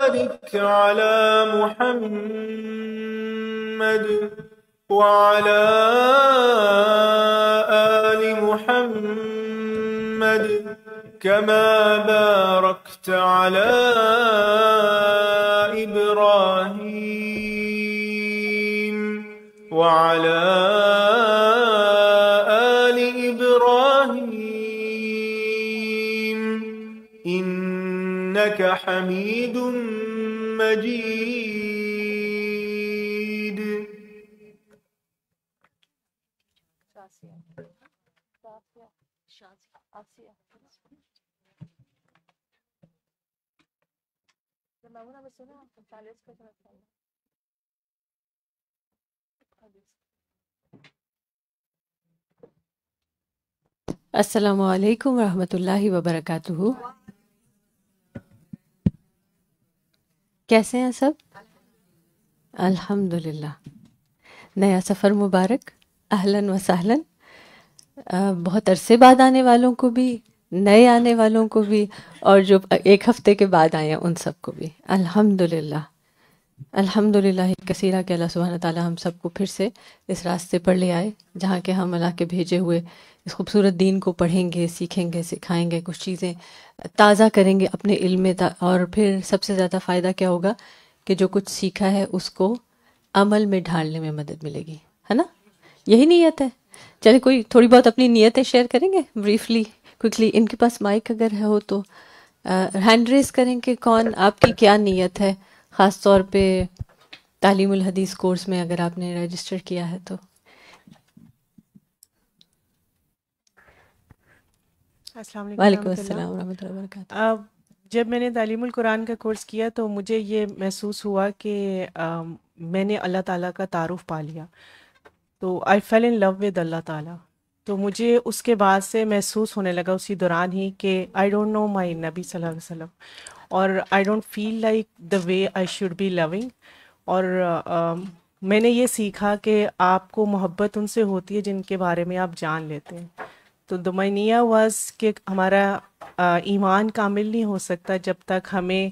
بارك على محمد وعلى آل محمد كما باركت على إبراهيم وعلى آل إبراهيم إنك حميد مجيد. السلام علیکم ورحمۃ اللہ وبرکاتہ. کیسے ہیں سب؟ الحمدللہ. نیا سفر مبارک، اہلاً و سہلاً. بہت عرصے بعد آنے والوں کو بھی، نئے آنے والوں کو بھی، اور جو ایک ہفتے کے بعد آئے ہیں ان سب کو بھی الحمدللہ. الحمدللہ کثیرہ کہ اللہ سبحانہ تعالیٰ ہم سب کو پھر سے اس راستے پر لے آئے جہاں کہ ہم اللہ کے بھیجے ہوئے اس خوبصورت دین کو پڑھیں گے، سیکھیں گے، سکھائیں گے، کچھ چیزیں تازہ کریں گے اپنے علم میں، اور پھر سب سے زیادہ فائدہ کیا ہوگا کہ جو کچھ سیکھا ہے اس کو عمل میں ڈھالنے میں مدد ملے گی، ہے نا؟ یہی نیت ہے. چلے کوئی تھوڑی بہت اپنی نیتیں شیئر کریں گے بریفلی، کوئکلی. ان کے پاس مائک اگر ہو تو ہینڈ ریز کریں کہ کون، آپ کی کیا نیت ہے، خاص طور پہ تعلیم الحدیث کورس میں اگر آپ نے رجسٹر کیا ہے تو. السلام علیکم وعلیکم ورحمۃ السلام اللہ. ورحمۃ اللہ وبرکاتہ. جب میں نے تعلیم القرآن کا کورس کیا تو مجھے یہ محسوس ہوا کہ میں نے اللہ تعالیٰ کا تعارف پا لیا. تو آئی فیل ان لو ود اللہ تعالیٰ. تو مجھے اس کے بعد سے محسوس ہونے لگا اسی دوران ہی کہ آئی ڈونٹ نو مائی نبی صلی اللہ علیہ وسلم، اور I don't feel like the way I should be living. اور میں نے یہ سیکھا کہ آپ کو محبت ان سے ہوتی ہے جن کے بارے میں آپ جان لیتے ہیں. تو دمینیہ واز کہ ہمارا ایمان کامل نہیں ہو سکتا جب تک ہمیں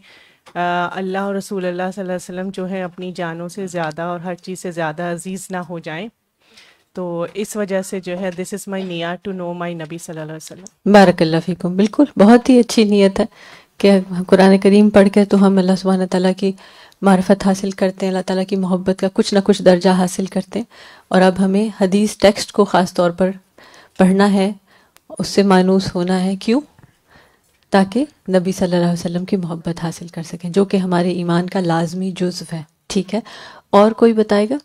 اللہ اور رسول اللہ صلی اللہ علیہ وسلم جو ہے اپنی جانوں سے زیادہ اور ہر چیز سے زیادہ عزیز نہ ہو جائیں. تو اس وجہ سے جو ہے دس از مائی نیت ٹو نو مائی نبی صلی اللہ علیہ وسلم. بارک اللہ فیکم. بالکل بہت ہی اچھی نیت ہے کہ قرآن کریم پڑھ کے تو ہم اللہ سبحانہ تعالیٰ کی معرفت حاصل کرتے ہیں، اللہ تعالیٰ کی محبت کا کچھ نہ کچھ درجہ حاصل کرتے ہیں. اور اب ہمیں حدیث ٹیکسٹ کو خاص طور پر پڑھنا ہے، اس سے مانوس ہونا ہے. کیوں؟ تاکہ نبی صلی اللہ علیہ وسلم کی محبت حاصل کر سکیں، جو کہ ہمارے ایمان کا لازمی جزو ہے. ٹھیک ہے، اور کوئی بتائے گا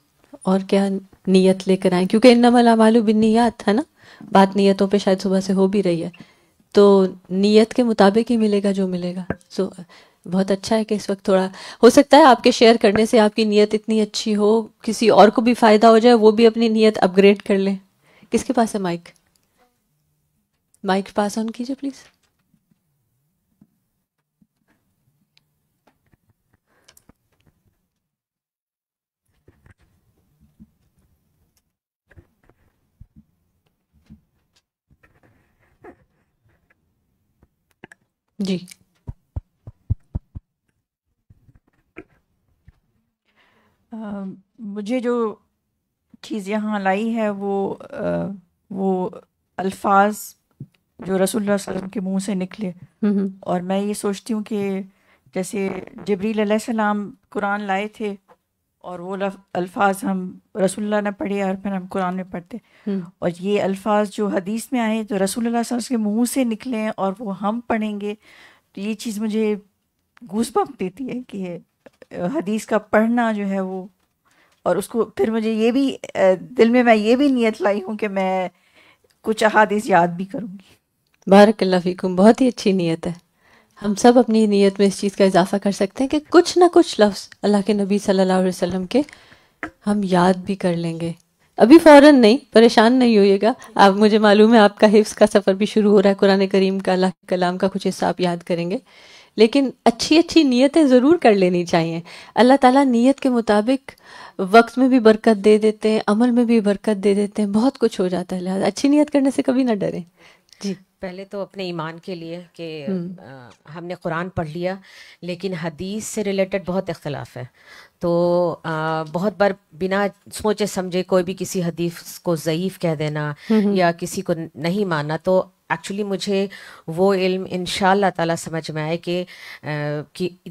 اور کیا نیت لے کر آئیں؟ کیونکہ انما الاعمال بالنیات ہے نا، بات نیتوں پہ شاید صبح سے ہو بھی رہی ہے، تو نیت کے مطابق ہی ملے گا جو ملے گا. سو بہت اچھا ہے کہ اس وقت تھوڑا ہو سکتا ہے آپ کے شیئر کرنے سے آپ کی نیت اتنی اچھی ہو، کسی اور کو بھی فائدہ ہو جائے، وہ بھی اپنی نیت اپ گریڈ کر لیں. کس کے پاس ہے مائک؟ مائک پاس آن کیجیے پلیز. جی. مجھے جو چیز یہاں لائی ہے وہ الفاظ جو رسول اللہ صلی اللہ علیہ وسلم کے منہ سے نکلے. اور میں یہ سوچتی ہوں کہ جیسے جبریل علیہ السلام قرآن لائے تھے اور وہ الفاظ ہم رسول اللہ نے پڑھے اور پھر ہم قرآن میں پڑھتے، اور یہ الفاظ جو حدیث میں آئے تو رسول اللہ صلی اللہ علیہ وسلم کے منہ سے نکلے ہیں اور وہ ہم پڑھیں گے. تو یہ چیز مجھے گوس بمپ دیتی ہے کہ حدیث کا پڑھنا جو ہے وہ، اور اس کو پھر مجھے یہ بھی دل میں یہ بھی نیت لائی ہوں کہ میں کچھ احادیث یاد بھی کروں گی. بارک اللہ فیکم. بہت ہی اچھی نیت ہے. ہم سب اپنی نیت میں اس چیز کا اضافہ کر سکتے ہیں کہ کچھ نہ کچھ لفظ اللہ کے نبی صلی اللہ علیہ وسلم کے ہم یاد بھی کر لیں گے. ابھی فوراً نہیں، پریشان نہیں ہوئیے گا. آپ، مجھے معلوم ہے آپ کا حفظ کا سفر بھی شروع ہو رہا ہے، قرآن کریم کا، اللہ کے کلام کا کچھ حصہ آپ یاد کریں گے، لیکن اچھی اچھی نیتیں ضرور کر لینی چاہیے. اللہ تعالیٰ نیت کے مطابق وقت میں بھی برکت دے دیتے ہیں، عمل میں بھی برکت دے دیتے ہیں، بہت کچھ ہو جاتا ہے. لہٰذا اچھی نیت کرنے سے کبھی نہ ڈریں. جی پہلے تو اپنے ایمان کے لیے کہ ہم نے قرآن پڑھ لیا لیکن حدیث سے ریلیٹڈ بہت اختلاف ہے. تو بہت بار بنا سوچے سمجھے کوئی بھی کسی حدیث کو ضعیف کہہ دینا یا کسی کو نہیں ماننا. تو ایکچولی مجھے وہ علم انشاءاللہ تعالیٰ سمجھ میں آئے کہ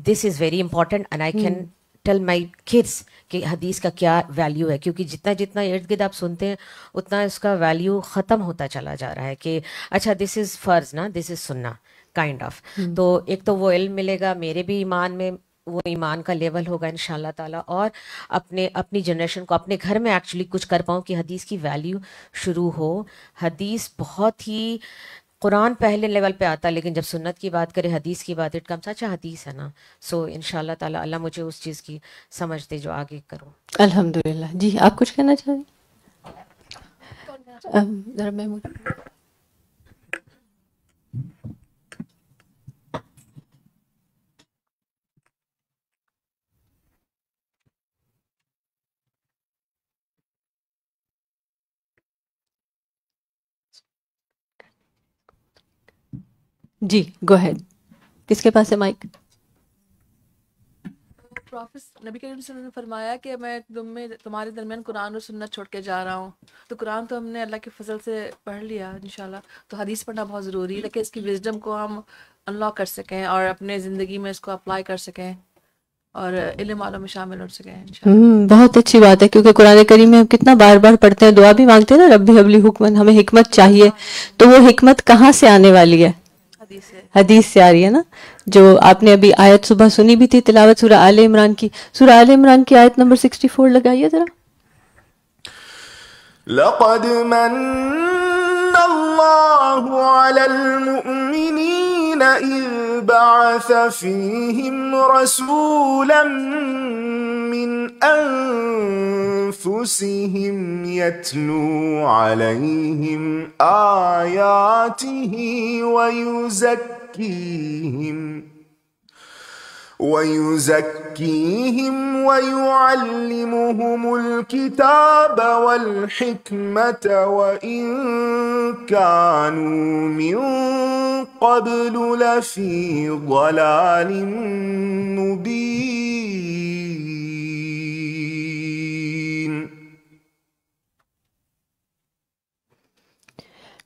this is very important and I can tell my kids کہ حدیث کا کیا ویلیو ہے, کیونکہ جتنا جتنا ارد گرد آپ سنتے ہیں اتنا اس کا ویلیو ختم ہوتا چلا جا رہا ہے کہ اچھا دس از فرض نا, دس از سننا کائنڈ آف. تو ایک تو وہ علم ملے گا, میرے بھی ایمان میں وہ ایمان کا لیول ہوگا انشاءاللہ تعالیٰ, اور اپنی جنریشن کو اپنے گھر میں ایکچولی کچھ کر پاؤں کہ حدیث کی ویلیو شروع ہو. حدیث بہت ہی, قرآن پہلے لیول پہ آتا ہے لیکن جب سنت کی بات کرے حدیث کی بات اٹ کمس, اچھا حدیث ہے نا. سو انشاءاللہ تعالیٰ اللہ مجھے اس چیز کی سمجھ دے جو آگے کروں. الحمدللہ. جی آپ کچھ کہنا چاہ رہے ہیں؟ ذرا میں جی گو ہیڈ. کس کے پاس ہے مائک؟ پروفیس نبی کریم صلی اللہ علیہ وسلم نے فرمایا کہ میں تمہارے درمیان قرآن اور سنت چھوڑ کے جا رہا ہوں. تو قرآن تو ہم نے اللہ کے فضل سے پڑھ لیا انشاءاللہ, تو حدیث پڑھنا بہت ضروری ہے تاکہ اس کی وزڈم کو ہم انلاک کر سکیں اور اپنے زندگی میں اس کو اپلائی کر سکیں اور علم والوں میں شامل ہو سکیں انشاءاللہ. بہت اچھی بات ہے, کیونکہ قرآن کریم میں ہم کتنا بار بار پڑھتے ہیں, دعا بھی مانگتے ہیں نا, ربی حبلی حکمن, ہمیں حکمت چاہیے. تو وہ حکمت کہاں سے آنے والی ہے؟ حدیث سے آ رہی ہے نا. جو آپ نے ابھی آیت صبح سنی بھی تھی تلاوت سورہ آل عمران کی, سورہ آل عمران کی آیت نمبر 64 لگائیے ذرا. لقد من اللہ علی المؤمنین اذ بعث فیہم رسولا من انفسہم یتلو علیہم آیاتہ وَيُزَكِّيهِمْ وَيُعَلِّمُهُمُ الْكِتَابَ وَالْحِكْمَةَ وَإِن كَانُوا مِن قَبْلُ لَفِي ضَلَالٍ مُبِينٍ.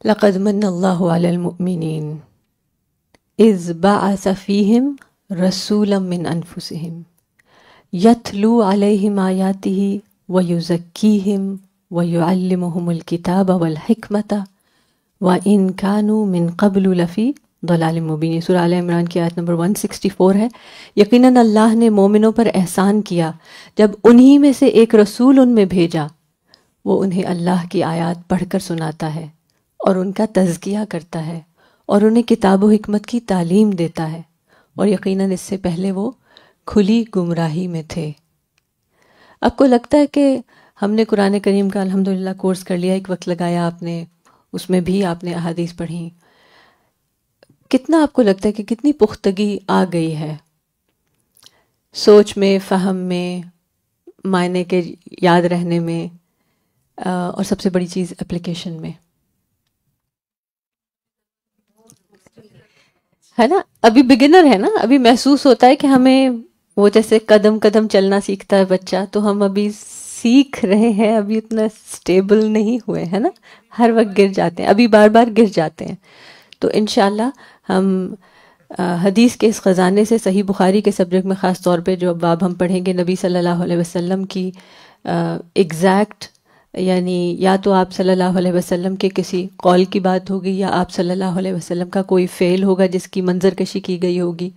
لقد من اللہ علی المؤمنین اذ بعث فیہم رسولا من انفسہم یتلو علیہم آیاتہ ویزکیہم ویعلمہم الکتاب والحکمۃ وإن كانوا من قبل لفی ضلال مبین. سورہ آل عمران کی آیت نمبر 164 ہے. یقیناً اللہ نے مومنوں پر احسان کیا جب انہی میں سے ایک رسول ان میں بھیجا, وہ انہیں اللہ کی آیات پڑھ کر سناتا ہے اور ان کا تزکیہ کرتا ہے اور انہیں کتاب و حکمت کی تعلیم دیتا ہے, اور یقیناً اس سے پہلے وہ کھلی گمراہی میں تھے. آپ کو لگتا ہے کہ ہم نے قرآن کریم کا الحمدللہ کورس کر لیا, ایک وقت لگایا آپ نے, اس میں بھی آپ نے احادیث پڑھی, کتنا آپ کو لگتا ہے کہ کتنی پختگی آ گئی ہے سوچ میں, فہم میں, معنی کے یاد رہنے میں, اور سب سے بڑی چیز اپلیکیشن میں, ہے نا. ابھی بگنر ہے نا, ابھی محسوس ہوتا ہے کہ ہمیں وہ جیسے قدم قدم چلنا سیکھتا ہے بچہ, تو ہم ابھی سیکھ رہے ہیں, ابھی اتنا سٹیبل نہیں ہوئے, ہے نا. ہر وقت گر جاتے ہیں, ابھی بار بار گر جاتے ہیں. تو انشاءاللہ ہم حدیث کے اس خزانے سے, صحیح بخاری کے سبجیکٹ میں خاص طور پہ جو باب ہم پڑھیں گے, نبی صلی اللہ علیہ وسلم کی ایگزیکٹ, یعنی یا تو آپ صلی اللہ علیہ وسلم کے کسی قول کی بات ہوگی, یا آپ صلی اللہ علیہ وسلم کا کوئی فعل ہوگا جس کی منظر کشی کی گئی ہوگی,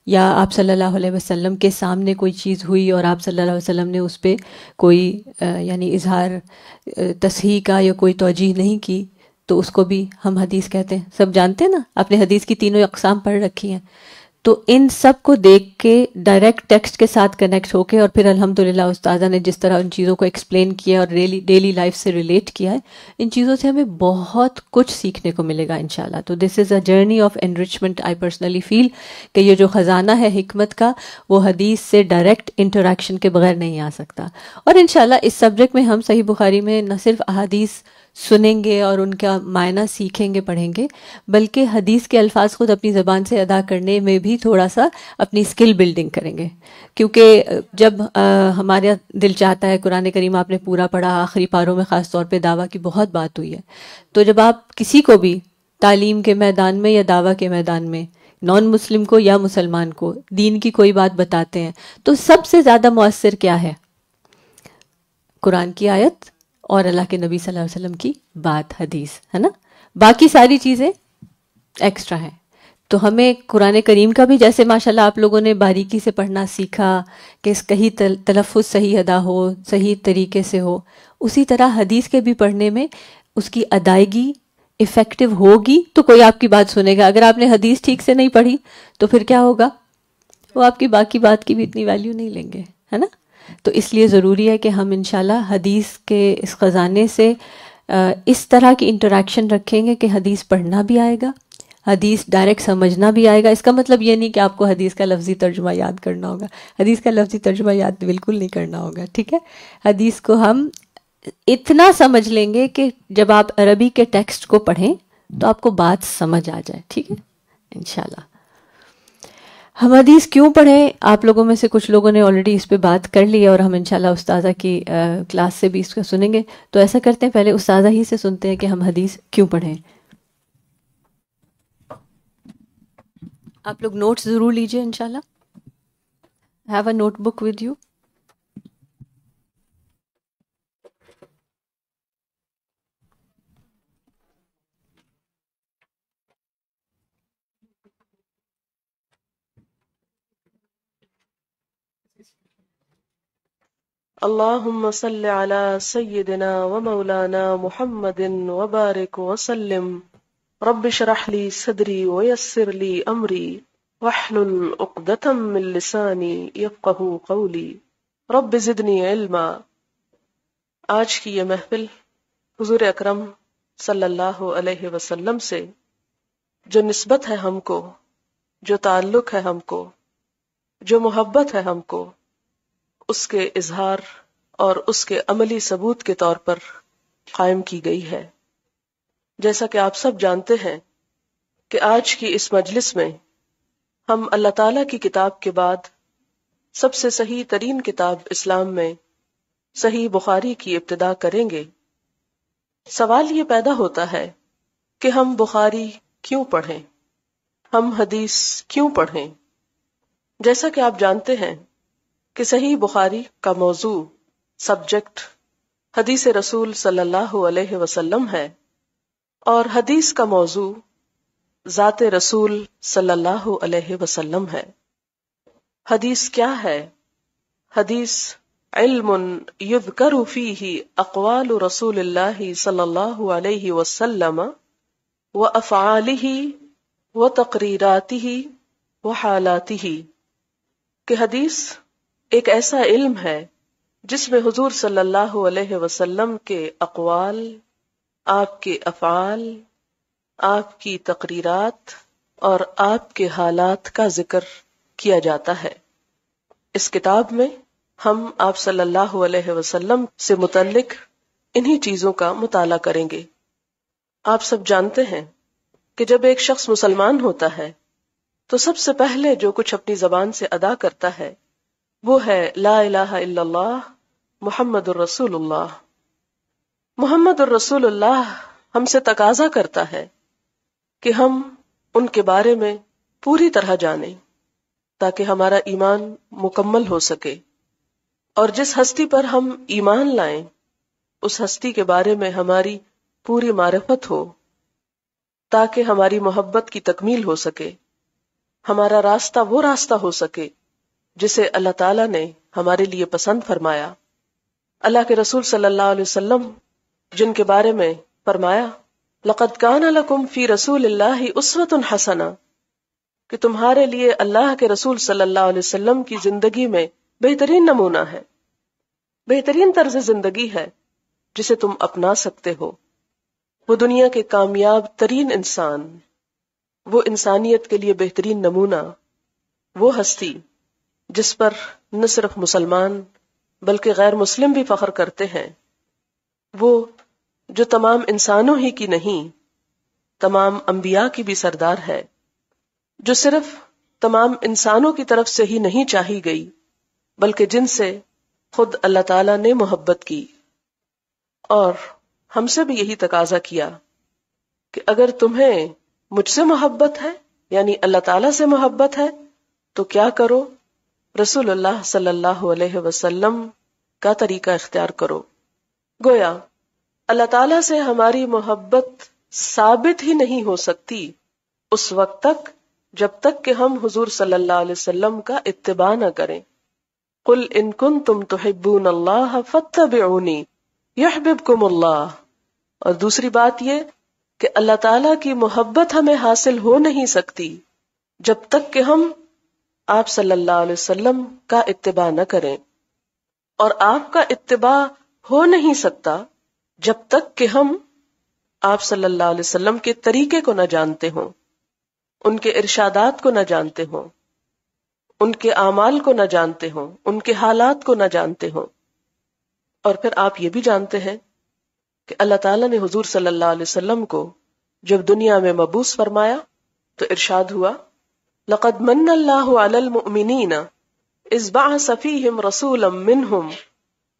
یا آپ صلی اللہ علیہ وسلم کے سامنے کوئی چیز ہوئی اور آپ صلی اللہ علیہ وسلم نے اس پہ کوئی یعنی اظہار تصحیح کا یا کوئی توجیہ نہیں کی, تو اس کو بھی ہم حدیث کہتے ہیں. سب جانتے ہیں نا, آپ نے حدیث کی تینوں اقسام پڑھ رکھی ہیں. تو ان سب کو دیکھ کے ڈائریکٹ ٹیکسٹ کے ساتھ کنیکٹ ہو کے, اور پھر الحمدللہ استاذہ نے جس طرح ان چیزوں کو ایکسپلین کیا اور ڈیلی لائف سے ریلیٹ کیا ہے, ان چیزوں سے ہمیں بہت کچھ سیکھنے کو ملے گا انشاءاللہ. تو this is a journey of enrichment. I personally feel کہ یہ جو خزانہ ہے حکمت کا, وہ حدیث سے ڈائریکٹ انٹریکشن کے بغیر نہیں آ سکتا. اور انشاءاللہ اس سبجیکٹ میں ہم صحیح بخاری میں نہ صرف احادیث سنیں گے اور ان کا معنی سیکھیں گے پڑھیں گے، بلکہ حدیث کے الفاظ خود اپنی زبان سے ادا کرنے میں بھی تھوڑا سا اپنی اسکل بلڈنگ کریں گے. کیونکہ جب ہمارا دل چاہتا ہے، قرآن کریم آپ نے پورا پڑھا، آخری پاروں میں خاص طور پہ دعویٰ کی بہت بات ہوئی ہے، تو جب آپ کسی کو بھی تعلیم کے میدان میں یا دعویٰ کے میدان میں، نان مسلم کو یا مسلمان کو، دین کی کوئی بات بتاتے ہیں تو سب سے زیادہ مؤثر کیا ہے؟ قرآن کی آیت اور اللہ کے نبی صلی اللہ علیہ وسلم کی بات، حدیث، ہے نا. باقی ساری چیزیں ایکسٹرا ہیں. تو ہمیں قرآن کریم کا بھی جیسے ماشاءاللہ آپ لوگوں نے باریکی سے پڑھنا سیکھا کہ اس کہیں تلفظ صحیح ادا ہو، صحیح طریقے سے ہو، اسی طرح حدیث کے بھی پڑھنے میں اس کی ادائیگی افیکٹو ہوگی تو کوئی آپ کی بات سنے گا. اگر آپ نے حدیث ٹھیک سے نہیں پڑھی تو پھر کیا ہوگا؟ وہ آپ کی باقی بات کی بھی اتنی ویلیو نہیں لیں گے، ہے نا. تو اس لیے ضروری ہے کہ ہم انشاءاللہ حدیث کے اس خزانے سے اس طرح کی انٹریکشن رکھیں گے کہ حدیث پڑھنا بھی آئے گا، حدیث ڈائریکٹ سمجھنا بھی آئے گا. اس کا مطلب یہ نہیں کہ آپ کو حدیث کا لفظی ترجمہ یاد کرنا ہوگا، حدیث کا لفظی ترجمہ یاد بالکل نہیں کرنا ہوگا، ٹھیک ہے. حدیث کو ہم اتنا سمجھ لیں گے کہ جب آپ عربی کے ٹیکسٹ کو پڑھیں تو آپ کو بات سمجھ آ جائے، ٹھیک ہے انشاءاللہ. ہم حدیث کیوں پڑھیں؟ آپ لوگوں میں سے کچھ لوگوں نے آلریڈی اس پہ بات کر لی ہے اور ہم انشاءاللہ استاذہ کی کلاس سے بھی اس کو سنیں گے. تو ایسا کرتے ہیں پہلے استاذہ ہی سے سنتے ہیں کہ ہم حدیث کیوں پڑھیں. آپ لوگ نوٹس ضرور لیجئے انشاءاللہ. Have a notebook with you. اللهم صل على سيدنا ومولانا محمد وبارك وسلم. رب اشرح لي صدري ويسر لي أمري واحلل عقدة من لساني يفقهوا قولي. رب زدني علما. آج کی یہ محفل حضور اکرم صلی اللہ علیہ وسلم سے جو نسبت ہے ہم کو، جو تعلق ہے ہم کو، جو محبت ہے ہم کو، اس کے اظہار اور اس کے عملی ثبوت کے طور پر قائم کی گئی ہے. جیسا کہ آپ سب جانتے ہیں کہ آج کی اس مجلس میں ہم اللہ تعالیٰ کی کتاب کے بعد سب سے صحیح ترین کتاب اسلام میں صحیح بخاری کی ابتدا کریں گے. سوال یہ پیدا ہوتا ہے کہ ہم بخاری کیوں پڑھیں، ہم حدیث کیوں پڑھیں. جیسا کہ آپ جانتے ہیں کہ صحیح بخاری کا موضوع، سبجیکٹ حدیث رسول صلی اللہ علیہ وسلم ہے، اور حدیث کا موضوع ذات رسول صلی اللہ علیہ وسلم ہے. حدیث کیا ہے؟ حدیث علم یذکر فیہ اقوال رسول اللہ صلی اللہ علیہ وسلم وافعالہ وتقریراتہ وحالاتہ. کہ حدیث ایک ایسا علم ہے جس میں حضور صلی اللہ علیہ وسلم کے اقوال، آپ کے افعال، آپ کی تقریرات اور آپ کے حالات کا ذکر کیا جاتا ہے. اس کتاب میں ہم آپ صلی اللہ علیہ وسلم سے متعلق انہی چیزوں کا مطالعہ کریں گے. آپ سب جانتے ہیں کہ جب ایک شخص مسلمان ہوتا ہے تو سب سے پہلے جو کچھ اپنی زبان سے ادا کرتا ہے وہ ہے لا الہ الا اللہ محمد الرسول اللہ. محمد الرسول اللہ ہم سے تقاضا کرتا ہے کہ ہم ان کے بارے میں پوری طرح جانیں تاکہ ہمارا ایمان مکمل ہو سکے، اور جس ہستی پر ہم ایمان لائیں اس ہستی کے بارے میں ہماری پوری معرفت ہو تاکہ ہماری محبت کی تکمیل ہو سکے، ہمارا راستہ وہ راستہ ہو سکے جسے اللہ تعالیٰ نے ہمارے لیے پسند فرمایا. اللہ کے رسول صلی اللہ علیہ وسلم جن کے بارے میں فرمایا لَقَدْ كَانَ لَكُمْ فِي رَسُولِ اللَّهِ أُسْوَةٌ حَسَنَةٌ، کہ تمہارے لیے اللہ کے رسول صلی اللہ علیہ وسلم کی زندگی میں بہترین نمونہ ہے، بہترین طرز زندگی ہے جسے تم اپنا سکتے ہو. وہ دنیا کے کامیاب ترین انسان، وہ انسانیت کے لیے بہترین نمونہ، وہ ہستی جس پر نہ صرف مسلمان بلکہ غیر مسلم بھی فخر کرتے ہیں، وہ جو تمام انسانوں ہی کی نہیں، تمام انبیاء کی بھی سردار ہے، جو صرف تمام انسانوں کی طرف سے ہی نہیں چاہی گئی بلکہ جن سے خود اللہ تعالیٰ نے محبت کی، اور ہم سے بھی یہی تقاضا کیا کہ اگر تمہیں مجھ سے محبت ہے، یعنی اللہ تعالیٰ سے محبت ہے، تو کیا کرو؟ رسول اللہ صلی اللہ علیہ وسلم کا طریقہ اختیار کرو۔ گویا اللہ تعالیٰ سے ہماری محبت ثابت ہی نہیں ہو سکتی اس وقت تک جب تک کہ ہم حضور صلی اللہ علیہ وسلم کا اتباع نہ کریں۔ قل ان کنتم تحبون اللہ فاتبعونی یحببکم اللہ۔ اور دوسری بات یہ کہ اللہ تعالیٰ کی محبت ہمیں حاصل ہو نہیں سکتی جب تک کہ ہم آپ صلی اللہ علیہ وسلم کا اتباع نہ کریں، اور آپ کا اتباع ہو نہیں سکتا جب تک کہ ہم آپ صلی اللہ علیہ وسلم کے طریقے کو نہ جانتے ہوں، ان کے ارشادات کو نہ جانتے ہوں، ان کے اعمال کو نہ جانتے ہوں، ان کے حالات کو نہ جانتے ہوں۔ اور پھر آپ یہ بھی جانتے ہیں کہ اللہ تعالیٰ نے حضور صلی اللہ علیہ وسلم کو جب دنیا میں مبعوث فرمایا تو ارشاد ہوا لقد من اللہ علی المؤمنین اذ بعث فیہم رسولا منہم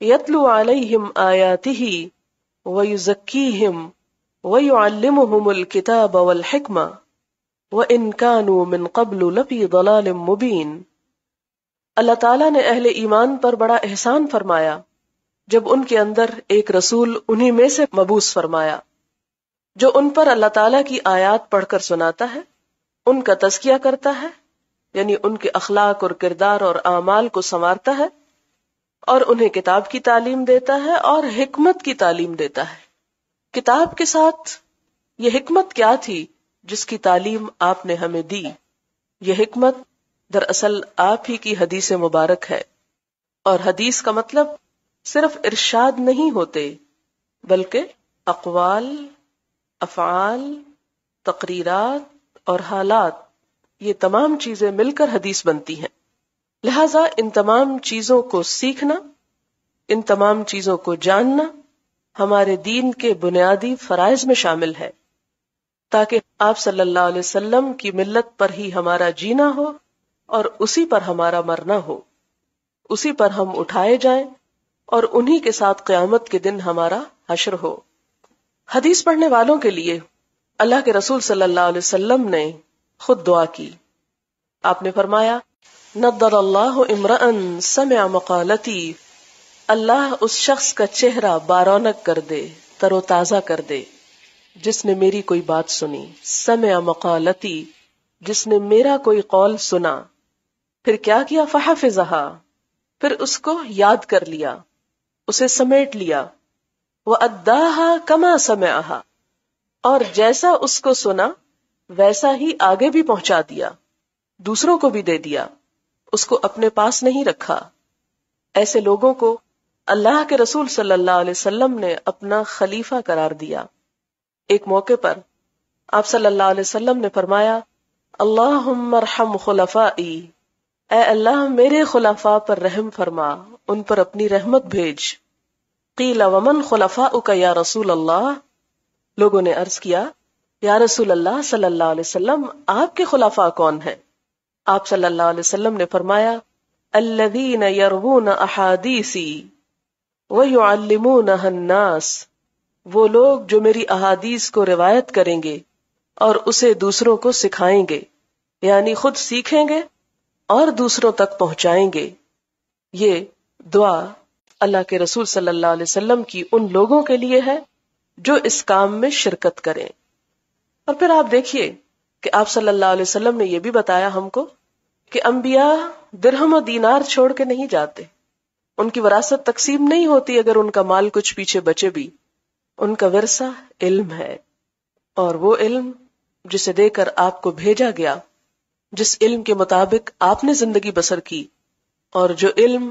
یتلو علیہم آیاتہ ویزکیہم ویعلمہم الکتاب والحکمہ وَإِن كَانُوا مِن قَبْلُ لَفِي ضَلَالٍ مُبِينٍ۔ اللہ تعالیٰ نے اہل ایمان پر بڑا احسان فرمایا جب ان کے اندر ایک رسول انہی میں سے مبعوث فرمایا جو ان پر اللہ تعالیٰ کی آیات پڑھ کر سناتا ہے، ان کا تزکیہ کرتا ہے، یعنی ان کے اخلاق اور کردار اور اعمال کو سنوارتا ہے، اور انہیں کتاب کی تعلیم دیتا ہے اور حکمت کی تعلیم دیتا ہے۔ کتاب کے ساتھ یہ حکمت کیا تھی جس کی تعلیم آپ نے ہمیں دی؟ یہ حکمت دراصل آپ ہی کی حدیث مبارک ہے، اور حدیث کا مطلب صرف ارشاد نہیں ہوتے بلکہ اقوال، افعال، تقریرات اور حالات، یہ تمام چیزیں مل کر حدیث بنتی ہیں۔ لہذا ان تمام چیزوں کو سیکھنا، ان تمام چیزوں کو جاننا ہمارے دین کے بنیادی فرائض میں شامل ہے، تاکہ آپ صلی اللہ علیہ وسلم کی ملت پر ہی ہمارا جینا ہو اور اسی پر ہمارا مرنا ہو، اسی پر ہم اٹھائے جائیں اور انہی کے ساتھ قیامت کے دن ہمارا حشر ہو۔ حدیث پڑھنے والوں کے لیے اللہ کے رسول صلی اللہ علیہ وسلم نے خود دعا کی۔ آپ نے فرمایا نضر اللہ امرأ سمع مقالتی، اللہ اس شخص کا چہرہ بارونق کر دے، تر و تازہ کر دے جس نے میری کوئی بات سنی، سمع مقالتی، جس نے میرا کوئی قول سنا، پھر کیا کیا، فحفظہا، پھر اس کو یاد کر لیا، اسے سمیٹ لیا، وَأَدَّاهَا كَمَا سَمِعَهَا، اور جیسا اس کو سنا ویسا ہی آگے بھی پہنچا دیا، دوسروں کو بھی دے دیا، اس کو اپنے پاس نہیں رکھا۔ ایسے لوگوں کو اللہ کے رسول صلی اللہ علیہ وسلم نے اپنا خلیفہ قرار دیا۔ ایک موقع پر آپ صلی اللہ علیہ وسلم نے فرمایا اللہم ارحم خلفائی، اے اللہ میرے خلفاء پر رحم فرما، ان پر اپنی رحمت بھیج۔ قیل ومن خلفاؤک یا رسول اللہ، لوگوں نے عرض کیا یا رسول اللہ صلی اللہ علیہ وسلم آپ کے خلفاء کون ہیں؟ آپ صلی اللہ علیہ وسلم نے فرمایا الذین یروون احادیثی ویعلمونها الناس، وہ لوگ جو میری احادیث کو روایت کریں گے اور اسے دوسروں کو سکھائیں گے، یعنی خود سیکھیں گے اور دوسروں تک پہنچائیں گے۔ یہ دعا اللہ کے رسول صلی اللہ علیہ وسلم کی ان لوگوں کے لیے ہے جو اس کام میں شرکت کریں۔ اور پھر آپ دیکھیے کہ آپ صلی اللہ علیہ وسلم نے یہ بھی بتایا ہم کو کہ انبیاء درہم و دینار چھوڑ کے نہیں جاتے، ان کی وراثت تقسیم نہیں ہوتی اگر ان کا مال کچھ پیچھے بچے بھی، ان کا ورثہ علم ہے، اور وہ علم جسے دے کر آپ کو بھیجا گیا، جس علم کے مطابق آپ نے زندگی بسر کی، اور جو علم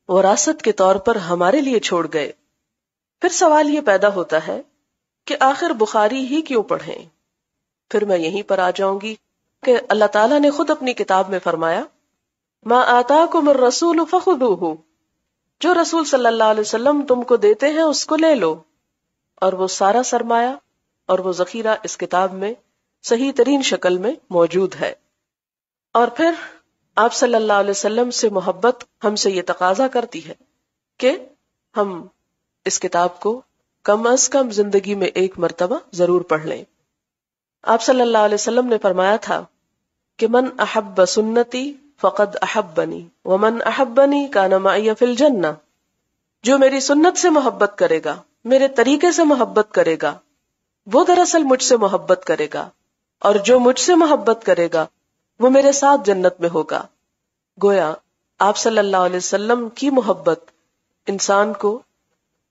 وراثت کے طور پر ہمارے لیے چھوڑ گئے۔ پھر سوال یہ پیدا ہوتا ہے کہ آخر بخاری ہی کیوں پڑھیں؟ پھر میں یہیں پر آ جاؤں گی کہ اللہ تعالیٰ نے خود اپنی کتاب میں فرمایا ما آتاکم الرسول فخذوہ، جو رسول صلی اللہ علیہ وسلم تم کو دیتے ہیں اس کو لے لو۔ اور وہ سارا سرمایہ اور وہ ذخیرہ اس کتاب میں صحیح ترین شکل میں موجود ہے۔ اور پھر آپ صلی اللہ علیہ وسلم سے محبت ہم سے یہ تقاضا کرتی ہے کہ ہم اس کتاب کو کم از کم زندگی میں ایک مرتبہ ضرور پڑھ لیں۔ آپ صلی اللہ علیہ وسلم نے فرمایا تھا کہ من احب سنتی فقد احبنی ومن احبنی کان معی فی الجنہ، جو میری سنت سے محبت کرے گا، میرے طریقے سے محبت کرے گا، وہ دراصل مجھ سے محبت کرے گا، اور جو مجھ سے محبت کرے گا وہ میرے ساتھ جنت میں ہوگا۔ گویا آپ صلی اللہ علیہ وسلم کی محبت انسان کو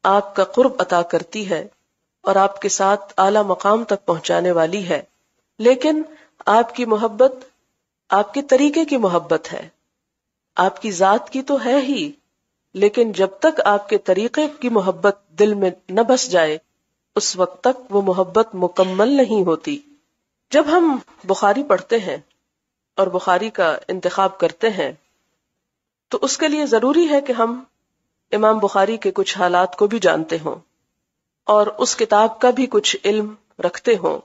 آپ کا قرب عطا کرتی ہے اور آپ کے ساتھ اعلی مقام تک پہنچانے والی ہے، لیکن آپ کی محبت آپ کے طریقے کی محبت ہے، آپ کی ذات کی تو ہے ہی، لیکن جب تک آپ کے طریقے کی محبت دل میں نہ بس جائے اس وقت تک وہ محبت مکمل نہیں ہوتی۔ جب ہم بخاری پڑھتے ہیں اور بخاری کا انتخاب کرتے ہیں تو اس کے لیے ضروری ہے کہ ہم امام بخاری کے کچھ حالات کو بھی جانتے ہوں اور اس کتاب کا بھی کچھ علم رکھتے ہوں۔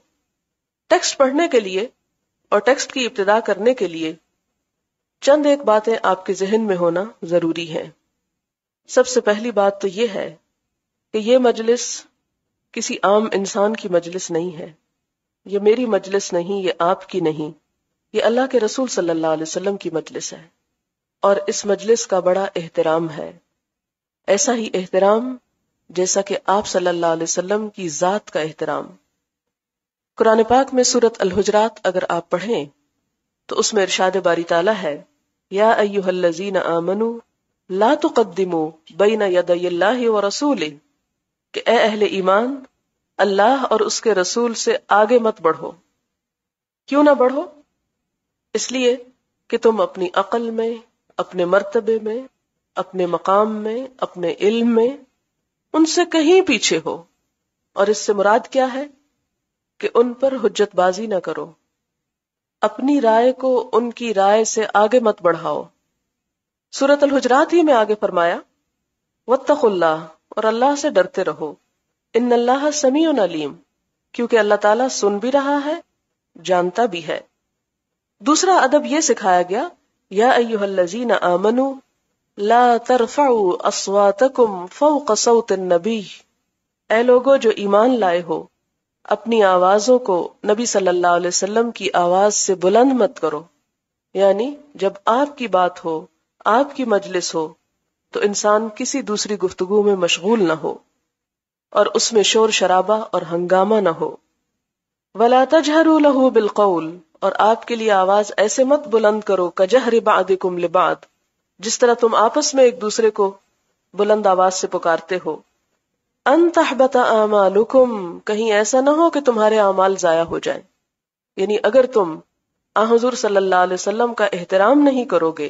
ٹیکسٹ پڑھنے کے لیے اور ٹیکسٹ کی ابتدا کرنے کے لیے چند ایک باتیں آپ کے ذہن میں ہونا ضروری ہے۔ سب سے پہلی بات تو یہ ہے کہ یہ مجلس کسی عام انسان کی مجلس نہیں ہے، یہ میری مجلس نہیں، یہ آپ کی نہیں، یہ اللہ کے رسول صلی اللہ علیہ وسلم کی مجلس ہے، اور اس مجلس کا بڑا احترام ہے، ایسا ہی احترام جیسا کہ آپ صلی اللہ علیہ وسلم کی ذات کا احترام۔ قرآن پاک میں سورۃ الحجرات اگر آپ پڑھیں تو اس میں ارشاد باری تعالیٰ ہے، یا ایھا الذین آمنوا لا تقدموا بین یدی اللہ ورسولہ، کہ اے اہل ایمان اللہ اور اس کے رسول سے آگے مت بڑھو۔ کیوں نہ بڑھو؟ اس لیے کہ تم اپنی عقل میں، اپنے مرتبے میں، اپنے مقام میں، اپنے علم میں ان سے کہیں پیچھے ہو، اور اس سے مراد کیا ہے کہ ان پر حجت بازی نہ کرو، اپنی رائے کو ان کی رائے سے آگے مت بڑھاؤ۔ سورۃ الحجرات ہی میں آگے فرمایا واتقوا اللہ، اور اللہ سے ڈرتے رہو، ان اللہ سمیع علیم، کیونکہ اللہ تعالیٰ سن بھی رہا ہے، جانتا بھی ہے۔ دوسرا ادب یہ سکھایا گیا، یا ایھا الذین آمنوا لا ترفعوا اصواتکم فوق صوت النبی، اے لوگو جو ایمان لائے ہو اپنی آوازوں کو نبی صلی اللہ علیہ وسلم کی آواز سے بلند مت کرو، یعنی جب آپ کی بات ہو، آپ کی مجلس ہو تو انسان کسی دوسری گفتگو میں مشغول نہ ہو اور اس میں شور شرابہ اور ہنگامہ نہ ہو۔ وَلَا تَجْهَرُوا لَهُ بِالْقَوْلِ، اور آپ کے لیے آواز ایسے مت بلند کرو كَجَهْرِ بَعْضِكُمْ لِبَعْضٍ، جس طرح تم آپس میں ایک دوسرے کو بلند آواز سے پکارتے ہو۔ أَن تَحْبَطَ أَعْمَالُكُمْ، کہیں ایسا نہ ہو کہ تمہارے اعمال ضائع ہو جائیں، یعنی اگر تم حضور صلی اللہ علیہ وسلم کا احترام نہیں کرو گے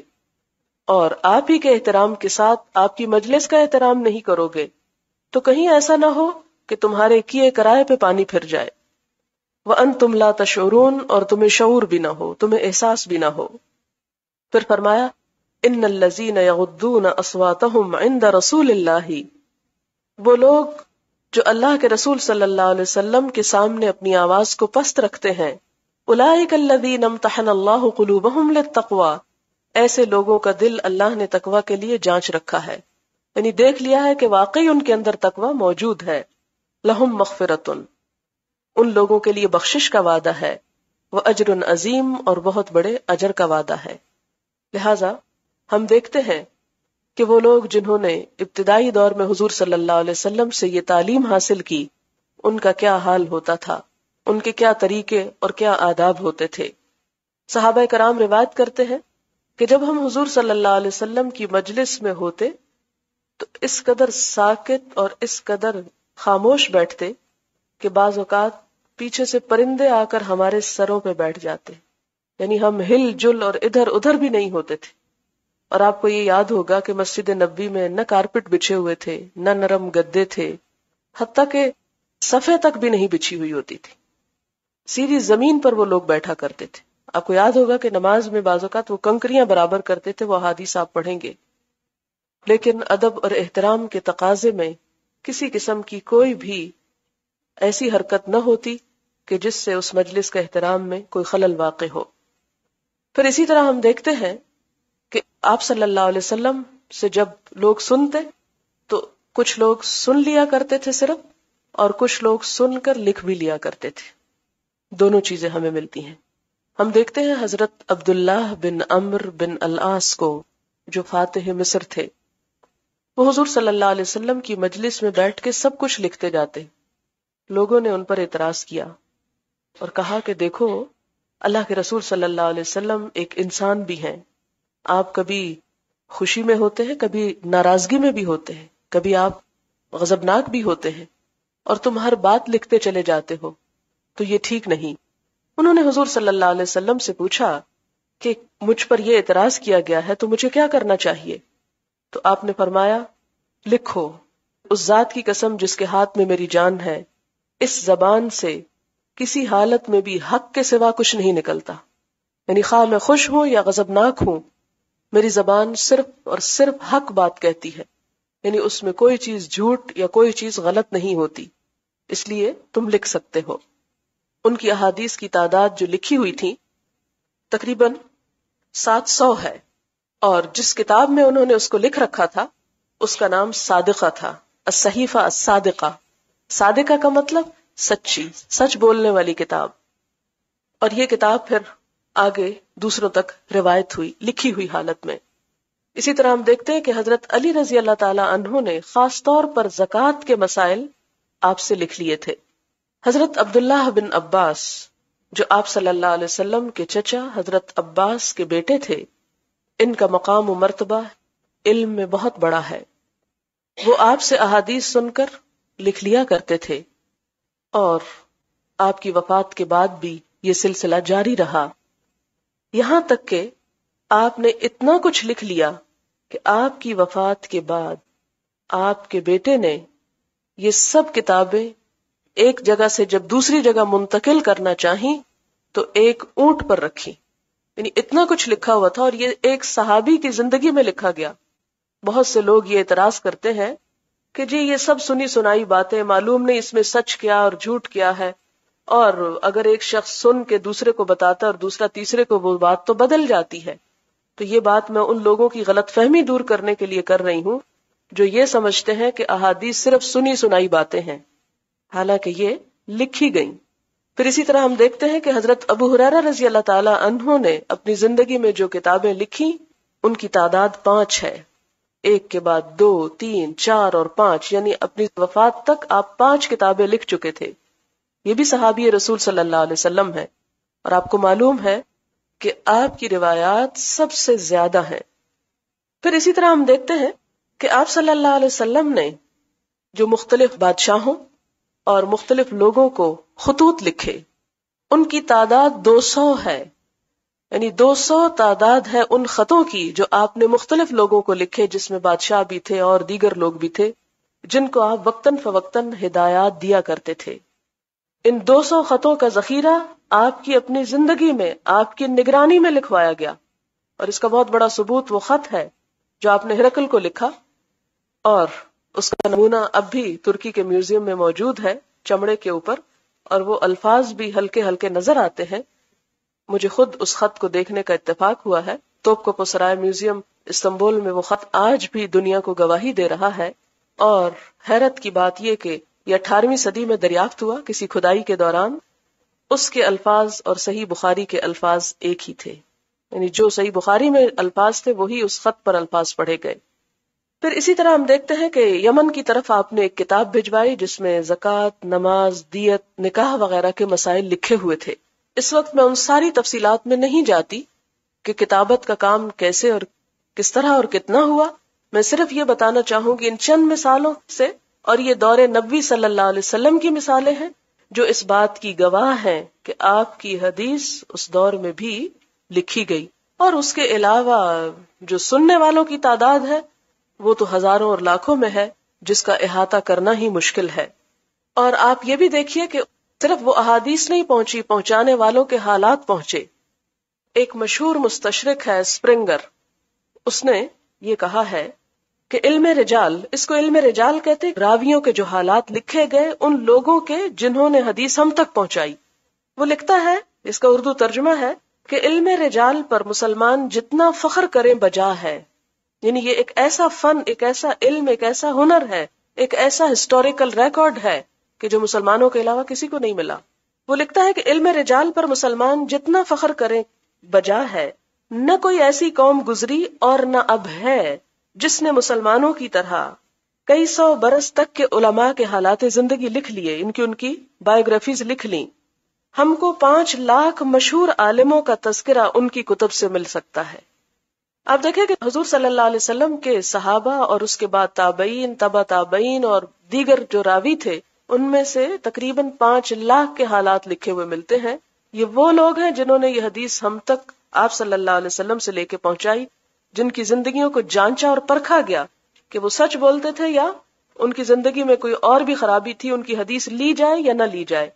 اور آپ ہی کے احترام کے ساتھ آپ کی مجلس کا احترام نہیں کرو گے تو کہیں ایسا نہ ہو کہ تمہارے کیے کرائے پہ پانی پھر جائے۔ وَأَنْتُمْ لَا تَشْعُرُونَ، اور تمہیں شعور بھی نہ ہو، تمہیں احساس بھی نہ ہو۔ پھر فرمایا إِنَّ الَّذِينَ يَغُضُّونَ أَصْوَاتَهُمْ عِنْدَ رَسُولِ اللَّهِ، وہ لوگ جو اللہ کے رسول صلی اللہ علیہ وسلم کے سامنے اپنی آواز کو پست رکھتے ہیں، أُولَئِكَ الَّذِينَ امْتَحَنَ اللَّهُ قُلُوبَهُمْ لِلتَّقْوَى، ایسے لوگوں کا دل اللہ نے تقوی کے لیے جانچ رکھا ہے، یعنی دیکھ لیا ہے کہ واقعی ان کے اندر تقوی موجود ہے۔ لہم مغفرۃ، ان لوگوں کے لیے بخشش کا وعدہ ہے، وَأَجْرٌ عظیم، اور بہت بڑے اجر کا وعدہ ہے۔ لہٰذا ہم دیکھتے ہیں کہ وہ لوگ جنہوں نے ابتدائی دور میں حضور صلی اللہ علیہ وسلم سے یہ تعلیم حاصل کی، ان کا کیا حال ہوتا تھا، ان کے کیا طریقے اور کیا آداب ہوتے تھے۔ صحابہ کرام روایت کرتے ہیں کہ جب ہم حضور صلی اللہ علیہ وسلم کی مجلس میں ہوتے تو اس قدر ساکت اور اس قدر خاموش بیٹھتے کہ بعض اوقات پیچھے سے پرندے آ کر ہمارے سروں پہ بیٹھ جاتے، یعنی ہم ہل جل اور ادھر ادھر بھی نہیں ہوتے تھے۔ اور آپ کو یہ یاد ہوگا کہ مسجد نبوی میں نہ کارپٹ بچھے ہوئے تھے، نہ نرم گدے تھے، حتیٰ کہ صفحے تک بھی نہیں بچھی ہوئی ہوتی تھی، سیدھی زمین پر وہ لوگ بیٹھا کرتے تھے۔ آپ کو یاد ہوگا کہ نماز میں بعض اوقات وہ کنکریاں برابر کرتے تھے، وہ احادیث آپ پڑھیں گے، لیکن ادب اور احترام کے تقاضے میں کسی قسم کی کوئی بھی ایسی حرکت نہ ہوتی کہ جس سے اس مجلس کے احترام میں کوئی خلل واقع ہو۔ پھر اسی طرح ہم دیکھتے ہیں کہ آپ صلی اللہ علیہ وسلم سے جب لوگ سنتے تو کچھ لوگ سن لیا کرتے تھے صرف، اور کچھ لوگ سن کر لکھ بھی لیا کرتے تھے۔ دونوں چیزیں ہمیں ملتی ہیں۔ ہم دیکھتے ہیں حضرت عبداللہ بن عمرو بن العاص کو، جو فاتح مصر تھے، وہ حضور صلی اللہ علیہ وسلم کی مجلس میں بیٹھ کے سب کچھ لکھتے جاتے۔ لوگوں نے ان پر اعتراض کیا اور کہا کہ دیکھو، اللہ کے رسول صلی اللہ علیہ وسلم ایک انسان بھی ہیں، آپ کبھی خوشی میں ہوتے ہیں، کبھی ناراضگی میں بھی ہوتے ہیں، کبھی آپ غضبناک بھی ہوتے ہیں، اور تم ہر بات لکھتے چلے جاتے ہو، تو یہ ٹھیک نہیں۔ انہوں نے حضور صلی اللہ علیہ وسلم سے پوچھا کہ مجھ پر یہ اعتراض کیا گیا ہے تو مجھے کیا کرنا چاہیے؟ تو آپ نے فرمایا، لکھو، اس ذات کی قسم جس کے ہاتھ میں میری جان ہے، اس زبان سے کسی حالت میں بھی حق کے سوا کچھ نہیں نکلتا، یعنی خواہ میں خوش ہوں یا غضبناک ہوں، میری زبان صرف اور صرف حق بات کہتی ہے، یعنی اس میں کوئی چیز جھوٹ یا کوئی چیز غلط نہیں ہوتی، اس لیے تم لکھ سکتے ہو۔ ان کی احادیث کی تعداد جو لکھی ہوئی تھی تقریباً 700 ہے، اور جس کتاب میں انہوں نے اس کو لکھ رکھا تھا اس کا نام صادقہ تھا، الصحیفہ الصادقہ۔ صادقہ کا مطلب سچی، سچ بولنے والی کتاب۔ اور یہ کتاب پھر آگے دوسروں تک روایت ہوئی، لکھی ہوئی حالت میں۔ اسی طرح ہم دیکھتے ہیں کہ حضرت علی رضی اللہ تعالی عنہ نے خاص طور پر زکوٰۃ کے مسائل آپ سے لکھ لیے تھے۔ حضرت عبداللہ بن عباس، جو آپ صلی اللہ علیہ وسلم کے چچا حضرت عباس کے بیٹے تھے، ان کا مقام و مرتبہ علم میں بہت بڑا ہے۔ وہ آپ سے احادیث سن کر لکھ لیا کرتے تھے، اور آپ کی وفات کے بعد بھی یہ سلسلہ جاری رہا، یہاں تک کہ آپ نے اتنا کچھ لکھ لیا کہ آپ کی وفات کے بعد آپ کے بیٹے نے یہ سب کتابیں ایک جگہ سے جب دوسری جگہ منتقل کرنا چاہیں تو ایک اونٹ پر رکھی، یعنی اتنا کچھ لکھا ہوا تھا، اور یہ ایک صحابی کی زندگی میں لکھا گیا۔ بہت سے لوگ یہ اعتراض کرتے ہیں کہ جی یہ سب سنی سنائی باتیں، معلوم نہیں اس میں سچ کیا اور جھوٹ کیا ہے، اور اگر ایک شخص سن کے دوسرے کو بتاتا ہے اور دوسرا تیسرے کو، وہ بات تو بدل جاتی ہے۔ تو یہ بات میں ان لوگوں کی غلط فہمی دور کرنے کے لیے کر رہی ہوں جو یہ سمجھتے ہیں کہ احادیث صرف سنی سنائی باتیں ہیں، حالانکہ یہ لکھی گئیں۔ پھر اسی طرح ہم دیکھتے ہیں کہ حضرت ابو ہریرہ رضی اللہ تعالی عنہ نے اپنی زندگی میں جو کتابیں لکھی ان کی تعداد 5 ہے، ایک کے بعد 2، 3، 4 اور 5، یعنی اپنی وفات تک آپ 5 کتابیں لکھ چکے تھے۔ یہ بھی صحابی رسول صلی اللہ علیہ وسلم ہے، اور آپ کو معلوم ہے کہ آپ کی روایات سب سے زیادہ ہیں۔ پھر اسی طرح ہم دیکھتے ہیں کہ آپ صلی اللہ علیہ وسلم نے جو مختلف بادشاہوں اور مختلف لوگوں کو خطوط لکھے، ان کی تعداد 200 ہے، یعنی 200 تعداد ہے ان خطوں کی جو آپ نے مختلف لوگوں کو لکھے، جس میں بادشاہ بھی تھے اور دیگر لوگ بھی تھے، جن کو آپ وقتاً فوقتاً ہدایات دیا کرتے تھے۔ ان 200 خطوں کا ذخیرہ آپ کی اپنی زندگی میں آپ کی نگرانی میں لکھوایا گیا، اور اس کا بہت بڑا ثبوت وہ خط ہے جو آپ نے ہرقل کو لکھا، اور اس کا نمونہ اب بھی ترکی کے میوزیم میں موجود ہے چمڑے کے اوپر، اور وہ الفاظ بھی ہلکے ہلکے نظر آتے ہیں۔ مجھے خود اس خط کو دیکھنے کا اتفاق ہوا ہے۔ توپکاپو سرائے میوزیم استنبول میں وہ خط آج بھی دنیا کو گواہی دے رہا ہے، اور حیرت کی بات یہ کہ یہ 18ویں صدی میں دریافت ہوا کسی کھدائی کے دوران۔ اس کے الفاظ اور صحیح بخاری کے الفاظ ایک ہی تھے، یعنی جو صحیح بخاری میں الفاظ تھے وہی اس خط پر الفاظ پڑھے گئے۔ پھر اسی طرح ہم دیکھتے ہیں کہ یمن کی طرف آپ نے ایک کتاب بھجوائی جس میں زکوٰۃ، نماز، دیت، نکاح وغیرہ کے مسائل لکھے ہوئے تھے۔ اس وقت میں ان ساری تفصیلات میں نہیں جاتی کہ کتابت کا کام کیسے اور کس طرح اور کتنا ہوا۔ میں صرف یہ بتانا چاہوں گی ان چند مثالوں سے، اور یہ دور نبوی صلی اللہ علیہ وسلم کی مثالیں ہیں جو اس بات کی گواہ ہیں کہ آپ کی حدیث اس دور میں بھی لکھی گئی، اور اس کے علاوہ جو سننے والوں کی تعداد ہے وہ تو ہزاروں اور لاکھوں میں ہے، جس کا احاطہ کرنا ہی مشکل ہے۔ اور آپ یہ بھی دیکھیے کہ صرف وہ احادیث نہیں پہنچی، پہنچانے والوں کے حالات پہنچے۔ ایک مشہور مستشرق ہے اسپرنگر، اس نے یہ کہا ہے کہ علم رجال، اس کو علم رجال کہتے، راویوں کے جو حالات لکھے گئے ان لوگوں کے جنہوں نے حدیث ہم تک پہنچائی. وہ لکھتا ہے، اس کا اردو ترجمہ ہے کہ علم رجال پر مسلمان جتنا فخر کریں بجا ہے. یعنی یہ ایک ایسا فن، ایک ایسا علم، ایک ایسا ہنر ہے، ایک ایسا ہسٹوریکل ریکارڈ ہے کہ جو مسلمانوں کے علاوہ کسی کو نہیں ملا. وہ لکھتا ہے کہ علم رجال پر مسلمان جتنا فخر کریں بجا ہے، نہ کوئی ایسی قوم گزری اور نہ اب ہے جس نے مسلمانوں کی طرح کئی سو برس تک کے علماء کے حالات زندگی لکھ لیے، ان کی بایوگرافیز لکھ لیں. ہم کو 5 لاکھ مشہور عالموں کا تذکرہ ان کی کتب سے مل سکتا ہے. آپ دیکھیں کہ حضور صلی اللہ علیہ وسلم کے صحابہ اور اس کے بعد تابعین، تبع تابعین اور دیگر جو راوی تھے، ان میں سے تقریباً 5 لاکھ کے حالات لکھے ہوئے ملتے ہیں. یہ وہ لوگ ہیں جنہوں نے یہ حدیث ہم تک آپ صلی اللہ علیہ وسلم سے لے کے پہنچائی، جن کی زندگیوں کو جانچا اور پرکھا گیا کہ وہ سچ بولتے تھے یا ان کی زندگی میں کوئی اور بھی خرابی تھی، ان کی حدیث لی جائے یا نہ لی جائے.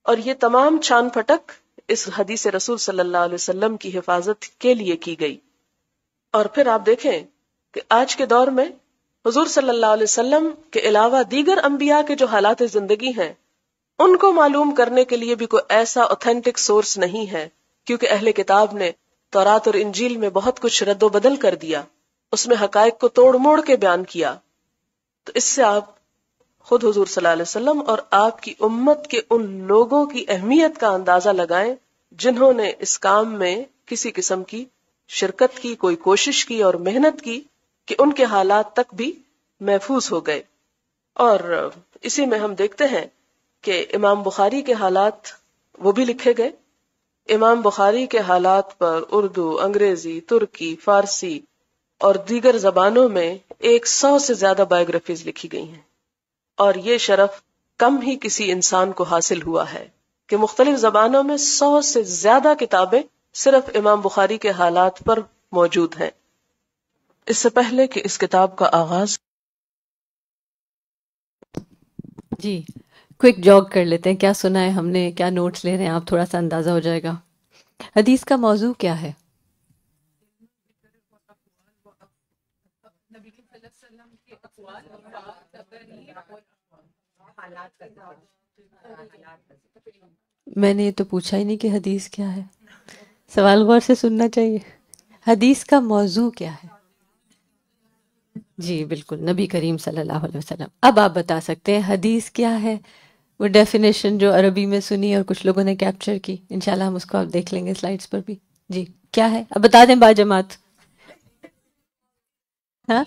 اور یہ تمام چھان پھٹک اس حدیث رسول صلی اللہ علیہ وسلم کی حفاظت کے لیے کی گئی. اور پھر آپ دیکھیں کہ آج کے دور میں حضور صلی اللہ علیہ وسلم کے علاوہ دیگر انبیاء کے جو حالات زندگی ہیں ان کو معلوم کرنے کے لیے بھی کوئی ایسا اوتھینٹک سورس نہیں ہے، کیونکہ اہل کتاب نے تورات اور انجیل میں بہت کچھ رد و بدل کر دیا، اس میں حقائق کو توڑ موڑ کے بیان کیا. تو اس سے آپ خود حضور صلی اللہ علیہ وسلم اور آپ کی امت کے ان لوگوں کی اہمیت کا اندازہ لگائیں جنہوں نے اس کام میں کسی قسم کی شرکت کی، کوئی کوشش کی اور محنت کی کہ ان کے حالات تک بھی محفوظ ہو گئے. اور اسی میں ہم دیکھتے ہیں کہ امام بخاری کے حالات وہ بھی لکھے گئے. امام بخاری کے حالات پر اردو، انگریزی، ترکی، فارسی اور دیگر زبانوں میں 100 سے زیادہ بایوگرافیز لکھی گئی ہیں. اور یہ شرف کم ہی کسی انسان کو حاصل ہوا ہے کہ مختلف زبانوں میں 100 سے زیادہ کتابیں صرف امام بخاری کے حالات پر موجود ہیں. اس سے پہلے کہ اس کتاب کا آغاز جی کوئک جاگ کر لیتے ہیں، کیا سنا ہے ہم نے، کیا نوٹس لے رہے ہیں آپ، تھوڑا سا اندازہ ہو جائے گا. حدیث کا موضوع کیا ہے؟ میں نے یہ تو پوچھا ہی نہیں کہ حدیث کیا ہے، سوال غور سے سننا چاہیے. حدیث کا موضوع کیا ہے؟ جی بالکل، نبی کریم صلی اللہ علیہ وسلم. اب آپ بتا سکتے ہیں حدیث کیا ہے، وہ ڈیفینیشن جو عربی میں سنی اور کچھ لوگوں نے کیپچر کی، انشاءاللہ ہم اس کو آپ دیکھ لیں گے سلائیڈز پر بھی. جی کیا ہے اب بتا دیں با جماعت. ہاں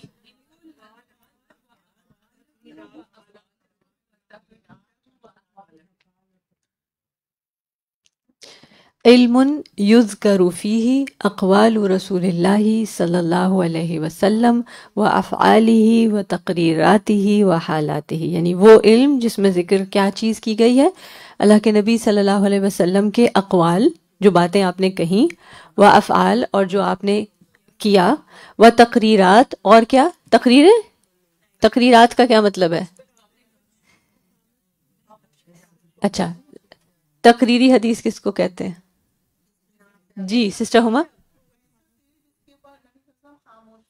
علم یذکر فیہ اقوال رسول اللہ صلی اللہ علیہ وسلم و افعالہ و تقریراتہ و حالاتہ، یعنی وہ علم جس میں ذکر کیا چیز کی گئی ہے، اللہ کے نبی صلی اللہ علیہ وسلم کے اقوال، جو باتیں آپ نے کہیں، و افعال اور جو آپ نے کیا، و تقریرات اور کیا تقریریں، تقریرات کا کیا مطلب ہے؟ اچھا تقریری حدیث کس کو کہتے ہیں؟ جی سسٹر ہما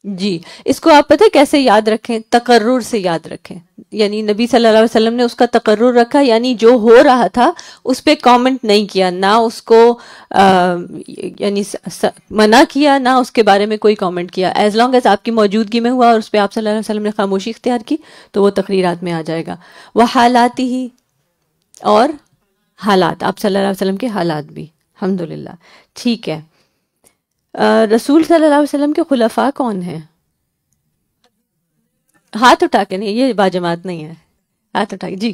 جی، اس کو آپ پتہ کیسے یاد رکھیں؟ تقرر سے یاد رکھیں. یعنی نبی صلی اللہ علیہ وسلم نے اس کا تقرر رکھا، یعنی جو ہو رہا تھا اس پہ کامنٹ نہیں کیا، نہ اس کو یعنی منع کیا، نہ اس کے بارے میں کوئی کامنٹ کیا. ایز لانگ ایز آپ کی موجودگی میں ہوا اور اس پہ آپ صلی اللہ علیہ وسلم نے خاموشی اختیار کی تو وہ تقریرات میں آ جائے گا. وہ حالات ہی، اور حالات، آپ صلی اللہ علیہ وسلم کے حالات بھی. الحمدللہ ٹھیک ہے. رسول صلی اللہ علیہ وسلم کے خلفاء کون ہیں؟ ہاتھ اٹھا کے نہیں، یہ باجماعت نہیں ہے، ہاتھ اٹھا کے. جی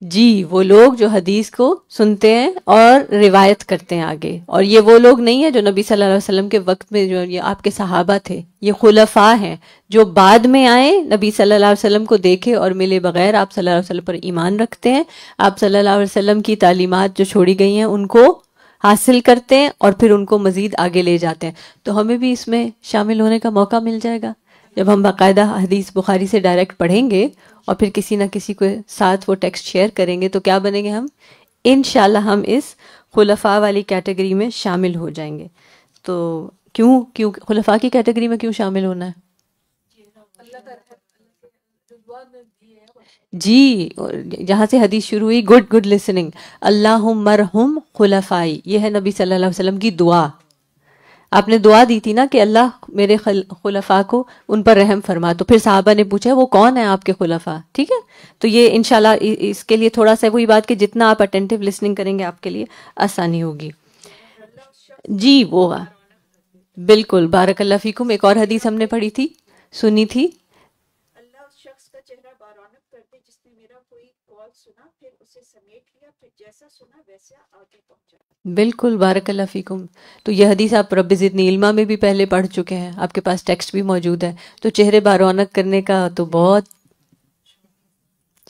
جی وہ لوگ جو حدیث کو سنتے ہیں اور روایت کرتے ہیں آگے، اور یہ وہ لوگ نہیں ہیں جو نبی صلی اللہ علیہ وسلم کے وقت میں جو یہ آپ کے صحابہ تھے، یہ خلفاء ہیں جو بعد میں آئے، نبی صلی اللہ علیہ وسلم کو دیکھے اور ملے بغیر آپ صلی اللہ علیہ وسلم پر ایمان رکھتے ہیں، آپ صلی اللہ علیہ وسلم کی تعلیمات جو چھوڑی گئی ہیں ان کو حاصل کرتے ہیں اور پھر ان کو مزید آگے لے جاتے ہیں. تو ہمیں بھی اس میں شامل ہونے کا موقع مل جائے گا جب ہم باقاعدہ حدیث بخاری سے ڈائریکٹ پڑھیں گے اور پھر کسی نہ کسی کو ساتھ وہ ٹیکسٹ شیئر کریں گے تو کیا بنیں گے ہم؟ انشاءاللہ ہم اس خلفاء والی کیٹیگری میں شامل ہو جائیں گے. تو کیوں خلفاء کی کیٹیگری میں کیوں شامل ہونا ہے؟ جی جہاں سے حدیث شروع ہوئی، گڈ لسننگ، اللہم ارحم خلفائی، یہ ہے نبی صلی اللہ علیہ وسلم کی دعا. آپ نے دعا دی تھی نا کہ اللہ میرے خلفاء کو ان پر رحم فرما، تو پھر صحابہ نے پوچھا وہ کون ہیں آپ کے خلفاء؟ ٹھیک ہے، تو یہ انشاءاللہ اس کے لیے تھوڑا سا وہی بات کہ جتنا آپ اٹینٹیو لسننگ کریں گے آپ کے لیے آسانی ہوگی. جی وہ بالکل، بارک اللہ فیکم. ایک اور حدیث ہم نے پڑھی تھی، سنی تھی. اللہ اس شخص کا چہرہ بارونق کر دے جس نے میرا کوئی قول سنا پھر اسے سمیٹ لیا، پھر جیسا سنا ویسا آگے پہنچا. بالکل، بارک اللہ فیکم. تو یہ حدیث آپ رب زدنی علما میں بھی پہلے پڑھ چکے ہیں، آپ کے پاس ٹیکسٹ بھی موجود ہے. تو چہرے بارونق کرنے کا تو بہت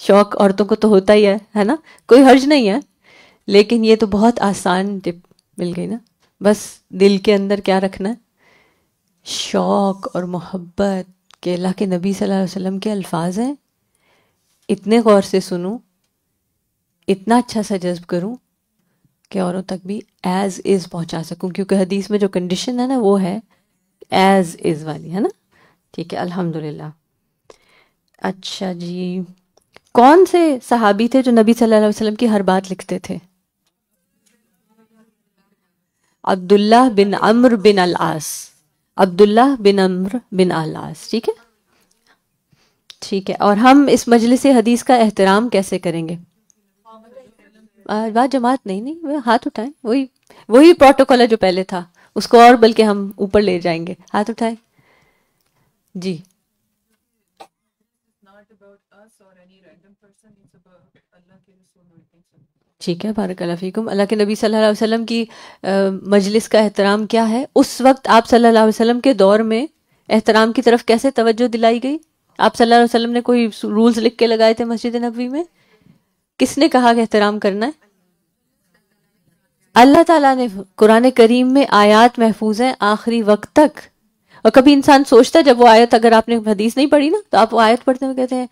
شوق عورتوں کو تو ہوتا ہی ہے نا، کوئی حرج نہیں ہے، لیکن یہ تو بہت آسان ٹپ مل گئی نا. بس دل کے اندر کیا رکھنا ہے؟ شوق اور محبت کہ اللہ کے نبی صلی اللہ علیہ وسلم کے الفاظ ہیں، اتنے غور سے سنوں، اتنا اچھا سا جذب کروں کہ اوروں تک بھی ایز از پہنچا سکوں، کیونکہ حدیث میں جو کنڈیشن ہے نا وہ ہے ایز از والی، ہے نا. ٹھیک ہے، الحمدللہ. اچھا جی، کون سے صحابی تھے جو نبی صلی اللہ علیہ وسلم کی ہر بات لکھتے تھے؟ عبداللہ بن عمرو بن العاص. عبداللہ بن عمرو بن العاص. ٹھیک ہے، ٹھیک ہے. اور ہم اس مجلس حدیث کا احترام کیسے کریں گے؟ بات جماعت نہیں، ہاتھ اٹھائیں. وہی پروٹوکول ہے جو پہلے تھا، اس کو اور بلکہ ہم اوپر لے جائیں گے. ہاتھ اٹھائیں. جی ٹھیک ہے، بارک اللہ فیکم. اللہ کے نبی صلی اللہ علیہ وسلم کی مجلس کا احترام کیا ہے؟ اس وقت آپ صلی اللہ علیہ وسلم کے دور میں احترام کی طرف کیسے توجہ دلائی گئی؟ آپ صلی اللہ علیہ وسلم نے کوئی رولز لکھ کے لگائے تھے مسجد نبوی میں؟ کس نے کہا کہ احترام کرنا ہے؟ اللہ تعالیٰ نے. قرآن کریم میں آیات محفوظ ہیں آخری وقت تک. اور کبھی انسان سوچتا ہے جب وہ آیت، اگر آپ نے حدیث نہیں پڑھی نا تو آپ وہ آیت پڑھتے ہوئے کہتے ہیں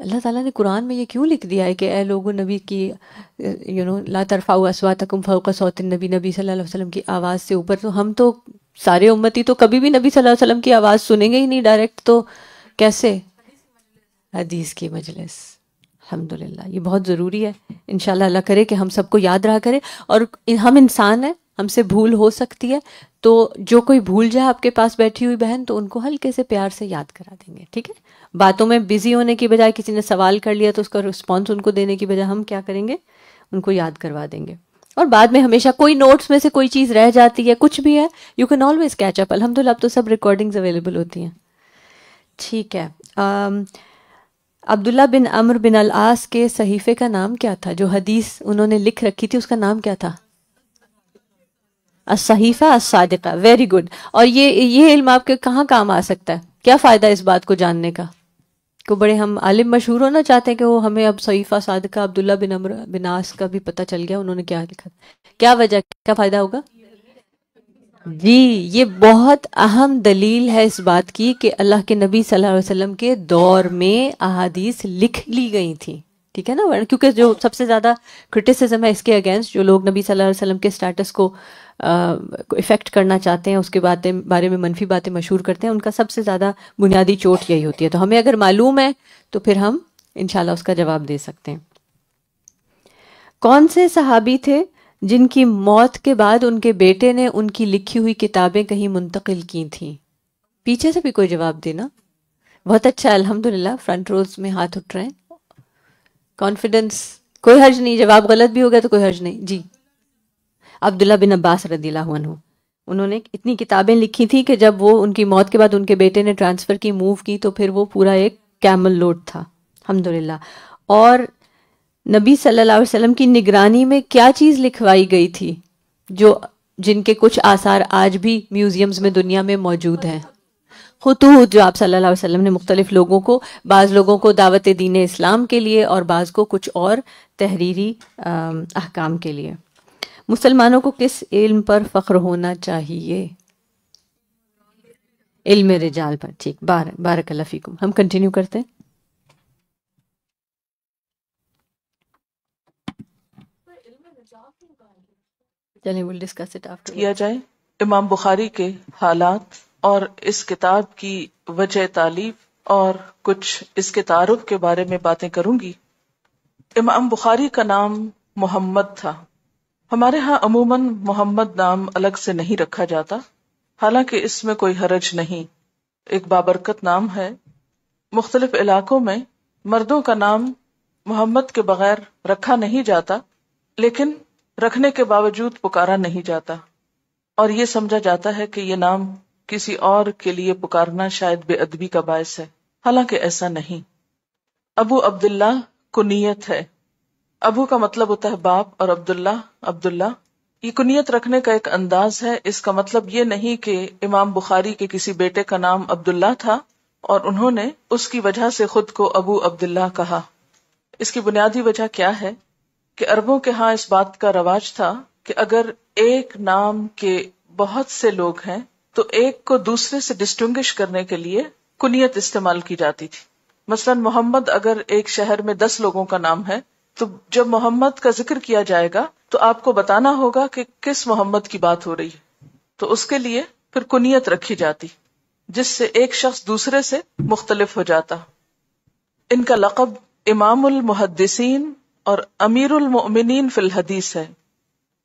اللہ تعالیٰ نے قرآن میں یہ کیوں لکھ دیا ہے کہ اے لوگوں نبی کی لا ترفعوا اصواتکم فوق صوت النبی، نبی صلی اللہ علیہ وسلم کی آواز سے اوپر. تو ہم تو سارے امتی تو کبھی بھی نبی صلی اللہ علیہ وسلم کی آواز سنیں گے ہی نہیں ڈائریکٹ، تو کیسے؟ حدیث کی مجلس. الحمدللہ، یہ بہت ضروری ہے. انشاءاللہ اللہ کرے کہ ہم سب کو یاد رہا کرے. اور ہم انسان ہیں، ہم سے بھول ہو سکتی ہے، تو جو کوئی بھول جائے آپ کے پاس بیٹھی ہوئی بہن تو ان کو ہلکے سے پیار سے یاد کرا دیں گے. ٹھیک ہے، باتوں میں بزی ہونے کی بجائے کسی نے سوال کر لیا تو اس کا رسپانس ان کو دینے کی بجائے ہم کیا کریں گے؟ ان کو یاد کروا دیں گے. اور بعد میں ہمیشہ کوئی نوٹس میں سے کوئی چیز رہ جاتی ہے، کچھ بھی ہے، you can always catch up. الحمدللہ اب تو سب ریکارڈنگز اویلیبل ہوتی ہیں. ٹھیک ہے. عبداللہ بن عمرو بن العاص کے صحیفے کا نام کیا تھا؟ جو حدیث انہوں نے لکھ رکھی تھی اس کا نام کیا تھا؟ الصحیفہ الصادقہ. Very good. اور یہ علم آپ کے کہاں کام آ سکتا ہے؟ کیا فائدہ اس بات کو جاننے کا؟ کو بڑے ہم عالم مشہور ہونا چاہتے ہیں کہ وہ ہمیں اب صحیفہ صادقہ عبداللہ بن عمرو بن عاص کا بھی پتہ چل گیا انہوں نے کیا لکھا. کیا وجہ، کیا فائدہ ہوگا؟ جی یہ بہت اہم دلیل ہے اس بات کی کہ اللہ کے نبی صلی اللہ علیہ وسلم کے دور میں احادیث لکھ لی گئی تھیں. ٹھیک ہے نا، کیونکہ جو سب سے زیادہ کرٹیسزم ہے اس کے اگینسٹ، جو لوگ نبی صلی اللہ علیہ وسلم کے اسٹیٹس کو افیکٹ کرنا چاہتے ہیں، اس کے بارے میں منفی باتیں مشہور کرتے ہیں، ان کا سب سے زیادہ بنیادی چوٹ یہی ہوتی ہے. تو ہمیں اگر معلوم ہے تو پھر ہم انشاءاللہ اس کا جواب دے سکتے ہیں. کون سے صحابی تھے جن کی موت کے بعد ان کے بیٹے نے ان کی لکھی ہوئی کتابیں کہیں منتقل کی تھیں؟ پیچھے سے بھی کوئی جواب دینا. بہت اچھا، الحمدللہ. فرنٹ روز میں ہاتھ اٹھ رہے ہیں. کانفیڈنس، کوئی حرج نہیں، جواب غلط بھی ہوگا تو کوئی حرج نہیں. جی عبداللہ بن عباس رضی اللہ عنہ. انہوں نے اتنی کتابیں لکھی تھی کہ جب وہ ان کی موت کے بعد ان کے بیٹے نے ٹرانسفر کی، موو کی، تو پھر وہ پورا ایک کیمل لوڈ تھا. الحمدللہ. اور نبی صلی اللہ علیہ وسلم کی نگرانی میں کیا چیز لکھوائی گئی تھی جن کے کچھ آثار آج بھی میوزیمز میں دنیا میں موجود ہیں؟ خطوط، جو آپ صلی اللہ علیہ وسلم نے مختلف لوگوں کو، بعض لوگوں کو دعوت دین اسلام کے لیے اور بعض کو کچھ اور تحریری احکام کے لیے. مسلمانوں کو کس علم پر فخر ہونا چاہیے؟ علم رجال پر. ٹھیک، بارک اللہ فیکم. ہم کنٹینیو کرتے ہیں. چلیں we'll discuss it afterwards. کیا جائے. امام بخاری کے حالات اور اس کتاب کی وجہ تالیف اور کچھ اس کے تعارف کے بارے میں باتیں کروں گی۔ امام بخاری کا نام محمد تھا۔ ہمارے ہاں عموماً محمد نام الگ سے نہیں رکھا جاتا، حالانکہ اس میں کوئی حرج نہیں، ایک بابرکت نام ہے۔ مختلف علاقوں میں مردوں کا نام محمد کے بغیر رکھا نہیں جاتا، لیکن رکھنے کے باوجود پکارا نہیں جاتا، اور یہ سمجھا جاتا ہے کہ یہ نام کسی اور کے لیے پکارنا شاید بے ادبی کا باعث ہے، حالانکہ ایسا نہیں۔ ابو عبداللہ کنیت ہے۔ ابو کا مطلب ہوتا ہے باپ، اور عبداللہ یہ کنیت رکھنے کا ایک انداز ہے۔ اس کا مطلب یہ نہیں کہ امام بخاری کے کسی بیٹے کا نام عبداللہ تھا اور انہوں نے اس کی وجہ سے خود کو ابو عبداللہ کہا۔ اس کی بنیادی وجہ کیا ہے کہ عربوں کے ہاں اس بات کا رواج تھا کہ اگر ایک نام کے بہت سے لوگ ہیں تو ایک کو دوسرے سے ڈسٹنگش کرنے کے لیے کنیت استعمال کی جاتی تھی۔ مثلا محمد اگر ایک شہر میں 10 لوگوں کا نام ہے تو جب محمد کا ذکر کیا جائے گا تو آپ کو بتانا ہوگا کہ کس محمد کی بات ہو رہی ہے، تو اس کے لیے پھر کنیت رکھی جاتی، جس سے ایک شخص دوسرے سے مختلف ہو جاتا۔ ان کا لقب امام المحدثین اور امیر المؤمنین فی الحدیث ہے۔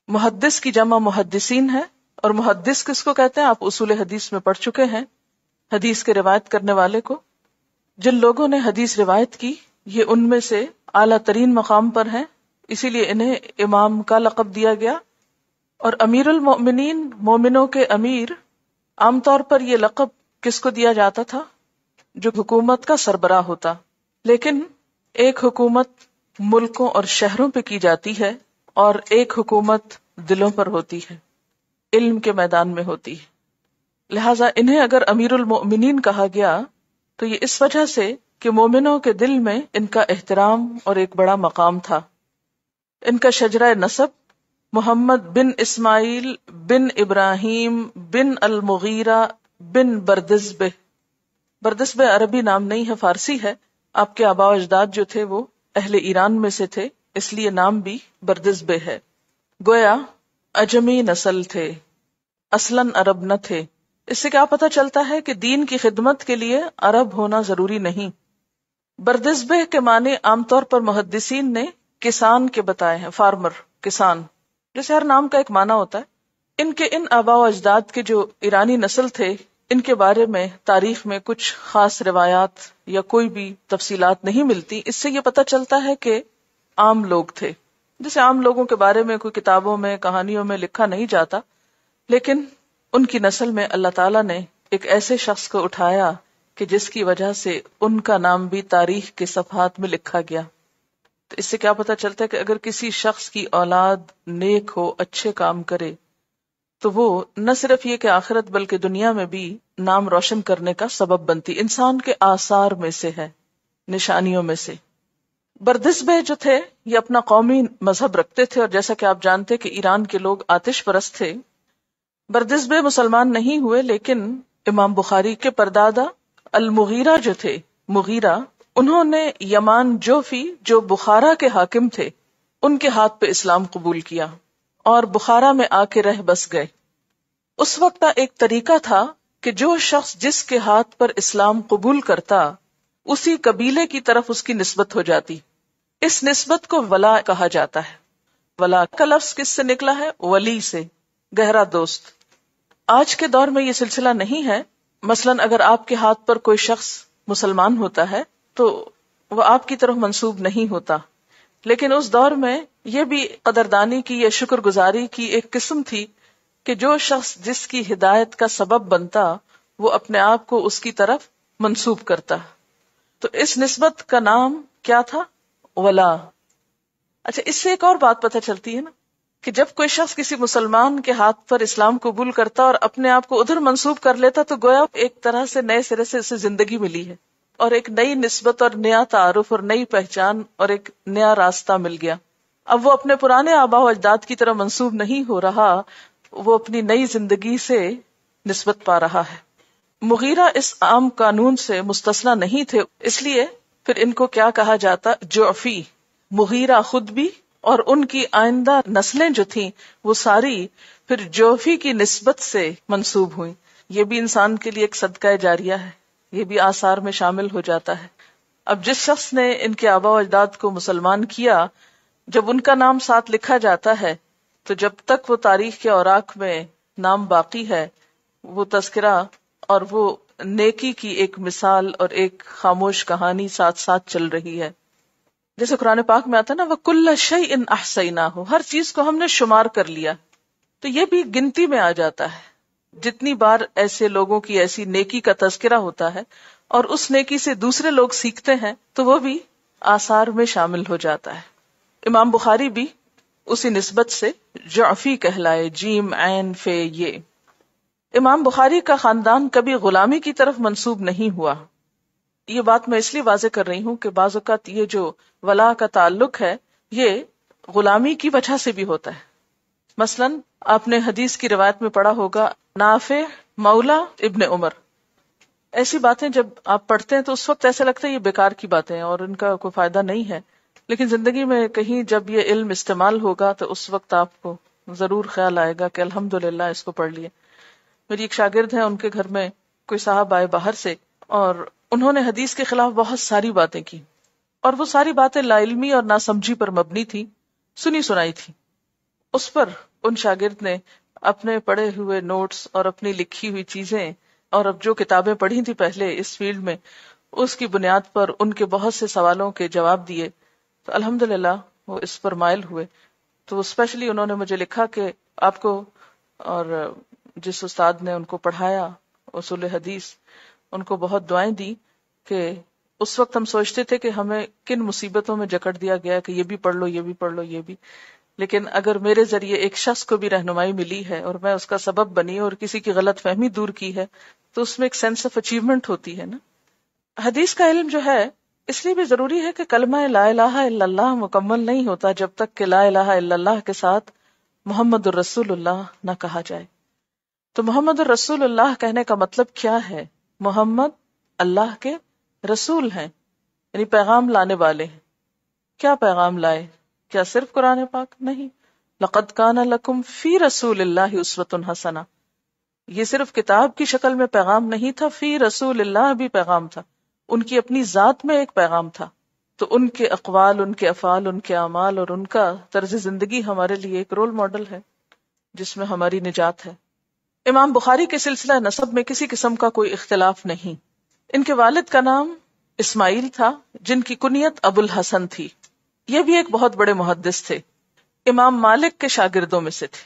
محدث کی جمع محدثین ہے، اور محدث کس کو کہتے ہیں آپ اصول حدیث میں پڑھ چکے ہیں، حدیث کے روایت کرنے والے کو۔ جن لوگوں نے حدیث روایت کی یہ ان میں سے اعلیٰ ترین مقام پر ہیں، اسی لیے انہیں امام کا لقب دیا گیا۔ اور امیر المؤمنین، مومنوں کے امیر، عام طور پر یہ لقب کس کو دیا جاتا تھا؟ جو حکومت کا سربراہ ہوتا، لیکن ایک حکومت ملکوں اور شہروں پہ کی جاتی ہے اور ایک حکومت دلوں پر ہوتی ہے، علم کے میدان میں ہوتی ہے۔ لہٰذا انہیں اگر امیر المؤمنین کہا گیا تو یہ اس وجہ سے کہ مومنوں کے دل میں ان کا احترام اور ایک بڑا مقام تھا۔ ان کا شجرہ نسب محمد بن اسماعیل بن ابراہیم بن المغیرہ بن بردزبہ۔ بردزبہ عربی نام نہیں ہے، فارسی ہے۔ آپ کے آباء و اجداد جو تھے وہ اہل ایران میں سے تھے، اس لیے نام بھی بردزبہ ہے۔ گویا عجمی نسل تھے، اصلاً عرب نہ تھے۔ اس سے کیا پتہ چلتا ہے کہ دین کی خدمت کے لیے عرب ہونا ضروری نہیں۔ بردزبہ کے معنی عام طور پر محدثین نے کسان کے بتائے ہیں، فارمر، کسان، جیسے ہر نام کا ایک معنی ہوتا ہے۔ ان آباء و اجداد کے جو ایرانی نسل تھے، ان کے بارے میں تاریخ میں کچھ خاص روایات یا کوئی بھی تفصیلات نہیں ملتی۔ اس سے یہ پتہ چلتا ہے کہ عام لوگ تھے، جیسے عام لوگوں کے بارے میں کوئی کتابوں میں، کہانیوں میں لکھا نہیں جاتا، لیکن ان کی نسل میں اللہ تعالیٰ نے ایک ایسے شخص کو اٹھایا کہ جس کی وجہ سے ان کا نام بھی تاریخ کے صفحات میں لکھا گیا۔ تو اس سے کیا پتہ چلتا ہے کہ اگر کسی شخص کی اولاد نیک ہو، اچھے کام کرے، تو وہ نہ صرف یہ کہ آخرت بلکہ دنیا میں بھی نام روشن کرنے کا سبب بنتی، انسان کے آثار میں سے ہے، نشانیوں میں سے۔ بردزبہ جو تھے یہ اپنا قومی مذہب رکھتے تھے، اور جیسا کہ آپ جانتے کہ ایران کے لوگ آتش پرست تھے۔ بردزبہ مسلمان نہیں ہوئے، لیکن امام بخاری کے پردادا المغیرہ جو تھے، مغیرہ، انہوں نے یمان جوفی جو بخارا کے حاکم تھے ان کے ہاتھ پہ اسلام قبول کیا اور بخارا میں آ کے رہ بس گئے۔ اس وقت کا ایک طریقہ تھا کہ جو شخص جس کے ہاتھ پر اسلام قبول کرتا اسی قبیلے کی طرف اس کی نسبت ہو جاتی۔ اس نسبت کو ولا کہا جاتا ہے۔ ولا کا لفظ کس سے نکلا ہے؟ ولی سے، گہرا دوست۔ آج کے دور میں یہ سلسلہ نہیں ہے۔ مثلا اگر آپ کے ہاتھ پر کوئی شخص مسلمان ہوتا ہے تو وہ آپ کی طرف منسوب نہیں ہوتا، لیکن اس دور میں یہ بھی قدردانی کی یا شکر گزاری کی ایک قسم تھی کہ جو شخص جس کی ہدایت کا سبب بنتا وہ اپنے آپ کو اس کی طرف منسوب کرتا۔ تو اس نسبت کا نام کیا تھا؟ ولا۔ اچھا، اس سے ایک اور بات پتہ چلتی ہے نا کہ جب کوئی شخص کسی مسلمان کے ہاتھ پر اسلام قبول کرتا اور اپنے آپ کو ادھر منسوب کر لیتا تو گویا ایک طرح سے نئے سرے سے اسے زندگی ملی ہے، اور ایک نئی نسبت اور نیا تعارف اور نئی پہچان اور ایک نیا راستہ مل گیا۔ اب وہ اپنے پرانے آباء و اجداد کی طرح منسوب نہیں ہو رہا، وہ اپنی نئی زندگی سے نسبت پا رہا ہے۔ مغیرہ اس عام قانون سے مستثنی نہیں تھے، اس لیے پھر ان کو کیا کہا جاتا؟ جعفی۔ مغیرہ خود بھی اور ان کی آئندہ نسلیں جو تھیں وہ ساری پھر جوفی کی نسبت سے منسوب ہوئیں. یہ بھی انسان کے لیے ایک صدقہ جاریہ ہے، یہ بھی آثار میں شامل ہو جاتا ہے. اب جس شخص نے ان کے آباء و اجداد کو مسلمان کیا، جب ان کا نام ساتھ لکھا جاتا ہے تو جب تک وہ تاریخ کے اوراق میں نام باقی ہے، وہ تذکرہ اور وہ نیکی کی ایک مثال اور ایک خاموش کہانی ساتھ ساتھ چل رہی ہے. جیسے قرآن پاک میں آتا ہے نا، وَكُلَّ شَيْءٍ أَحْصَيْنَاهُ، ہر چیز کو ہم نے شمار کر لیا. تو یہ بھی گنتی میں آ جاتا ہے. جتنی بار ایسے لوگوں کی ایسی نیکی کا تذکرہ ہوتا ہے اور اس نیکی سے دوسرے لوگ سیکھتے ہیں تو وہ بھی آثار میں شامل ہو جاتا ہے. امام بخاری بھی اسی نسبت سے جعفی کہلائے، جیم عین فے یہ. امام بخاری کا خاندان کبھی غلامی کی طرف منسوب نہیں ہوا. یہ بات میں اس لیے واضح کر رہی ہوں کہ بعض اوقات یہ جو ولا کا تعلق ہے یہ غلامی کی وجہ سے بھی ہوتا ہے. مثلاً آپ نے حدیث کی روایت میں پڑھا ہوگا نافع مولا ابن عمر. ایسی باتیں جب آپ پڑھتے ہیں تو اس وقت ایسا لگتا ہے یہ بیکار کی باتیں ہیں اور ان کا کوئی فائدہ نہیں ہے، لیکن زندگی میں کہیں جب یہ علم استعمال ہوگا تو اس وقت آپ کو ضرور خیال آئے گا کہ الحمدللہ اس کو پڑھ لیے. میری ایک شاگرد ہے، ان کے گھر میں کوئی صاحب آئے باہر سے اور انہوں نے حدیث کے خلاف بہت ساری باتیں کی، اور وہ ساری باتیں لا علمی اور ناسمجھی پر مبنی تھی، سنی سنائی تھی. اس پر ان شاگرد نے اپنے پڑھے ہوئے نوٹس اور اپنی لکھی ہوئی چیزیں اور اب جو کتابیں پڑھی تھی پہلے اس فیلڈ میں، اس کی بنیاد پر ان کے بہت سے سوالوں کے جواب دیے. تو الحمدللہ وہ اس پر مائل ہوئے. تو اسپیشلی انہوں نے مجھے لکھا کہ آپ کو اور جس استاد نے ان کو پڑھایا اصول حدیث، ان کو بہت دعائیں دی کہ اس وقت ہم سوچتے تھے کہ ہمیں کن مصیبتوں میں جکڑ دیا گیا کہ یہ بھی پڑھ لو، یہ بھی پڑھ لو، یہ بھی، لیکن اگر میرے ذریعے ایک شخص کو بھی رہنمائی ملی ہے اور میں اس کا سبب بنی اور کسی کی غلط فہمی دور کی ہے تو اس میں ایک سینس آف اچیومنٹ ہوتی ہے نا. حدیث کا علم جو ہے اس لیے بھی ضروری ہے کہ کلمہ لا الہ الا اللہ مکمل نہیں ہوتا جب تک کہ لا الہ الا اللہ کے ساتھ محمد الرسول اللہ نہ کہا جائے. تو محمد الرسول اللہ کہنے کا مطلب کیا ہے؟ محمد اللہ کے رسول ہیں، یعنی پیغام لانے والے ہیں. کیا پیغام لائے؟ کیا صرف قرآن پاک؟ نہیں. لقد کان لکم فی رسول اللہ اسوۃ حسنہ، یہ صرف کتاب کی شکل میں پیغام نہیں تھا، فی رسول اللہ بھی پیغام تھا، ان کی اپنی ذات میں ایک پیغام تھا. تو ان کے اقوال، ان کے افعال، ان کے اعمال اور ان کا طرز زندگی ہمارے لیے ایک رول ماڈل ہے جس میں ہماری نجات ہے. امام بخاری کے سلسلہ نسب میں کسی قسم کا کوئی اختلاف نہیں. ان کے والد کا نام اسماعیل تھا جن کی کنیت ابو الحسن تھی. یہ بھی ایک بہت بڑے محدث تھے، امام مالک کے شاگردوں میں سے تھے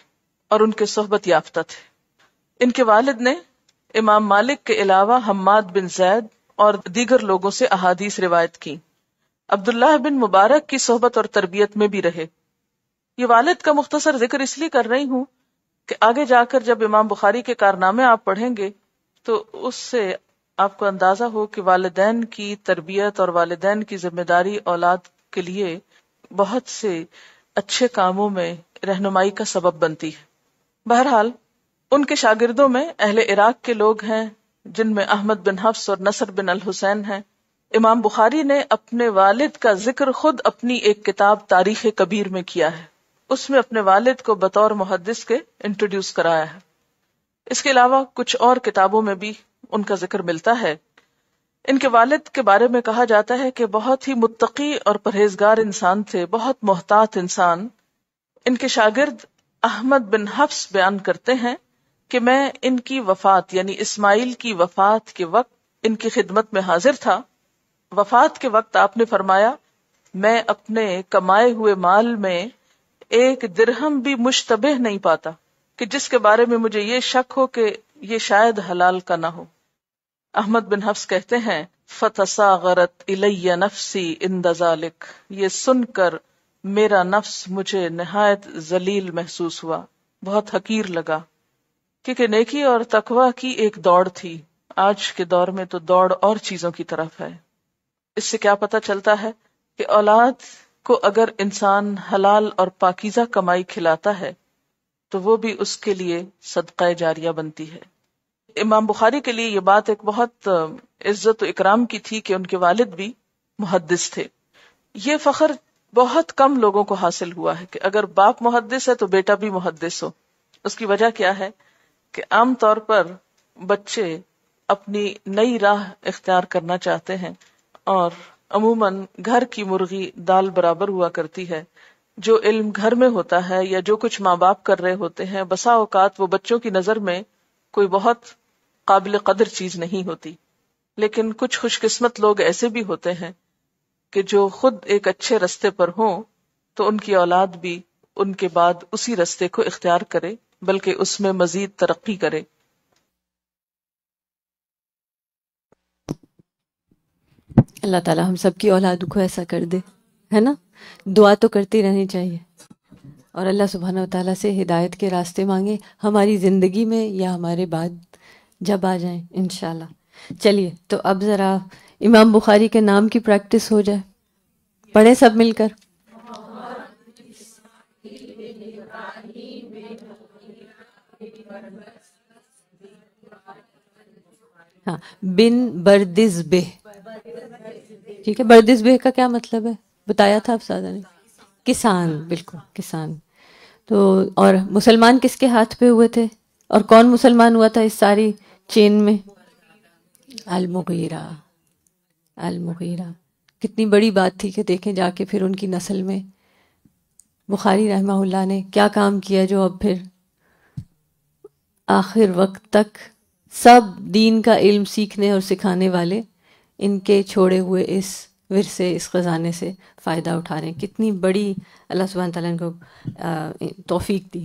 اور ان کے صحبت یافتہ تھے. ان کے والد نے امام مالک کے علاوہ حماد بن زید اور دیگر لوگوں سے احادیث روایت کی. عبداللہ بن مبارک کی صحبت اور تربیت میں بھی رہے. یہ والد کا مختصر ذکر اس لیے کر رہی ہوں کہ آگے جا کر جب امام بخاری کے کارنامے آپ پڑھیں گے تو اس سے آپ کو اندازہ ہو کہ والدین کی تربیت اور والدین کی ذمہ داری اولاد کے لیے بہت سے اچھے کاموں میں رہنمائی کا سبب بنتی ہے. بہرحال ان کے شاگردوں میں اہل عراق کے لوگ ہیں جن میں احمد بن حفص اور نصر بن الحسین ہیں. امام بخاری نے اپنے والد کا ذکر خود اپنی ایک کتاب تاریخ کبیر میں کیا ہے. اس میں اپنے والد کو بطور محدث کے انٹروڈیوس کرایا ہے. اس کے علاوہ کچھ اور کتابوں میں بھی ان کا ذکر ملتا ہے. ان کے والد کے بارے میں کہا جاتا ہے کہ بہت ہی متقی اور پرہیزگار انسان تھے، بہت محتاط انسان. ان کے شاگرد احمد بن حفص بیان کرتے ہیں کہ میں ان کی وفات یعنی اسماعیل کی وفات کے وقت ان کی خدمت میں حاضر تھا. وفات کے وقت آپ نے فرمایا میں اپنے کمائے ہوئے مال میں ایک درہم بھی مشتبہ نہیں پاتا کہ جس کے بارے میں مجھے یہ شک ہو کہ یہ شاید حلال کا نہ ہو. احمد بن حفص کہتے ہیں فَتَصَاغَرَتْ إِلَيَّ نَفْسِي عِنْدَ ذَلِكَ، یہ سن کر میرا نفس مجھے نہایت ذلیل محسوس ہوا، بہت حقیر لگا، کیونکہ نیکی اور تقوی کی ایک دوڑ تھی. آج کے دور میں تو دوڑ اور چیزوں کی طرف ہے. اس سے کیا پتہ چلتا ہے کہ اولاد کو اگر انسان حلال اور پاکیزہ کمائی کھلاتا ہے تو وہ بھی اس کے لیے صدقہ جاریہ بنتی ہے. امام بخاری کے لیے یہ بات ایک بہت عزت و اکرام کی تھی کہ ان کے والد بھی محدث تھے. یہ فخر بہت کم لوگوں کو حاصل ہوا ہے کہ اگر باپ محدث ہے تو بیٹا بھی محدث ہو. اس کی وجہ کیا ہے کہ عام طور پر بچے اپنی نئی راہ اختیار کرنا چاہتے ہیں، اور عموماً گھر کی مرغی دال برابر ہوا کرتی ہے. جو علم گھر میں ہوتا ہے یا جو کچھ ماں باپ کر رہے ہوتے ہیں، بسا اوقات وہ بچوں کی نظر میں کوئی بہت قابل قدر چیز نہیں ہوتی. لیکن کچھ خوش قسمت لوگ ایسے بھی ہوتے ہیں کہ جو خود ایک اچھے رستے پر ہوں تو ان کی اولاد بھی ان کے بعد اسی رستے کو اختیار کرے، بلکہ اس میں مزید ترقی کرے. اللہ تعالیٰ ہم سب کی اولاد کو ایسا کر دے، ہے نا. دعا تو کرتی رہنی چاہیے، اور اللہ سبحانہ و تعالیٰ سے ہدایت کے راستے مانگے ہماری زندگی میں یا ہمارے بعد جب آ جائیں انشاءاللہ. چلیے تو اب ذرا امام بخاری کے نام کی پریکٹس ہو جائے. پڑھیں سب مل کر. ہاں، بن بردز بہ. ٹھیک ہے، بردز بہ کا کیا مطلب ہے بتایا تھا افسادہ نے؟ کسان، بالکل کسان. تو اور مسلمان کس کے ہاتھ پہ ہوئے تھے، اور کون مسلمان ہوا تھا اس ساری چین میں؟ المغیرہ. المغیرہ کتنی بڑی بات تھی کہ دیکھیں جا کے پھر ان کی نسل میں بخاری رحمہ اللہ نے کیا کام کیا، جو اب پھر آخر وقت تک سب دین کا علم سیکھنے اور سکھانے والے ان کے چھوڑے ہوئے اس ورثے، اس خزانے سے فائدہ اٹھا رہے ہیں. کتنی بڑی اللہ سبحانہ تعالیٰ نے کو توفیق دی.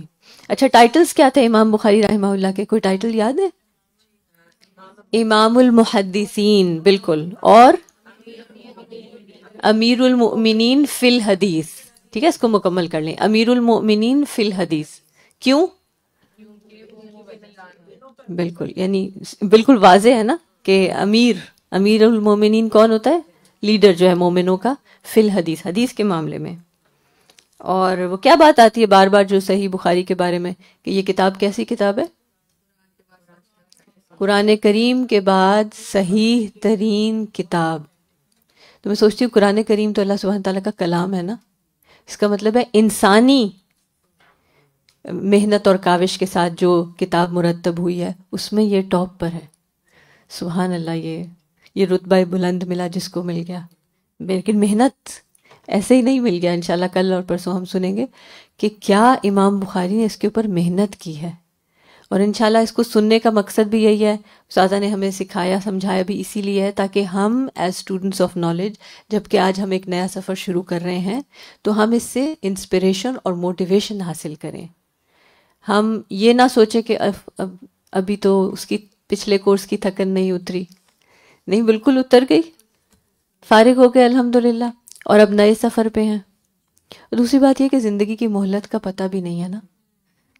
اچھا، ٹائٹلز کیا تھے امام بخاری رحمہ اللہ کے؟ کوئی ٹائٹل یاد ہے؟ امام المحدثین، بالکل، اور امیر المؤمنین فی الحدیث. ٹھیک ہے، اس کو مکمل کر لیں. امیر المؤمنین فی الحدیث. کیوں؟ بالکل، یعنی بالکل واضح ہے نا کہ امیر المومنین کون ہوتا ہے؟ لیڈر جو ہے مومنوں کا، فی الحدیث، حدیث کے معاملے میں. اور وہ کیا بات آتی ہے بار بار جو صحیح بخاری کے بارے میں کہ یہ کتاب کیسی کتاب ہے؟ قرآن کریم کے بعد صحیح ترین کتاب. تو میں سوچتی ہوں قرآن کریم تو اللہ سبحانہ تعالیٰ کا کلام ہے نا، اس کا مطلب ہے انسانی محنت اور کاوش کے ساتھ جو کتاب مرتب ہوئی ہے اس میں یہ ٹاپ پر ہے. سبحان اللہ، یہ رتبہ بلند ملا جس کو مل گیا. لیکن محنت ایسے ہی نہیں مل گیا. انشاءاللہ کل اور پرسوں ہم سنیں گے کہ کیا امام بخاری نے اس کے اوپر محنت کی ہے، اور انشاءاللہ اس کو سننے کا مقصد بھی یہی ہے. استاذہ نے ہمیں سکھایا سمجھایا بھی اسی لیے ہے تاکہ ہم ایز اسٹوڈنٹس آف نالج، جب کہ آج ہم ایک نیا سفر شروع کر رہے ہیں، تو ہم اس سے انسپریشن اور موٹیویشن حاصل کریں. ہم یہ نہ سوچیں کہ ابھی تو اس کی پچھلے کورس کی تھکن نہیں اتری. نہیں، بالکل اتر گئی، فارغ ہو گئے الحمدللہ، اور اب نئے سفر پہ ہیں. دوسری بات یہ کہ زندگی کی مہلت کا پتہ بھی نہیں ہے نا،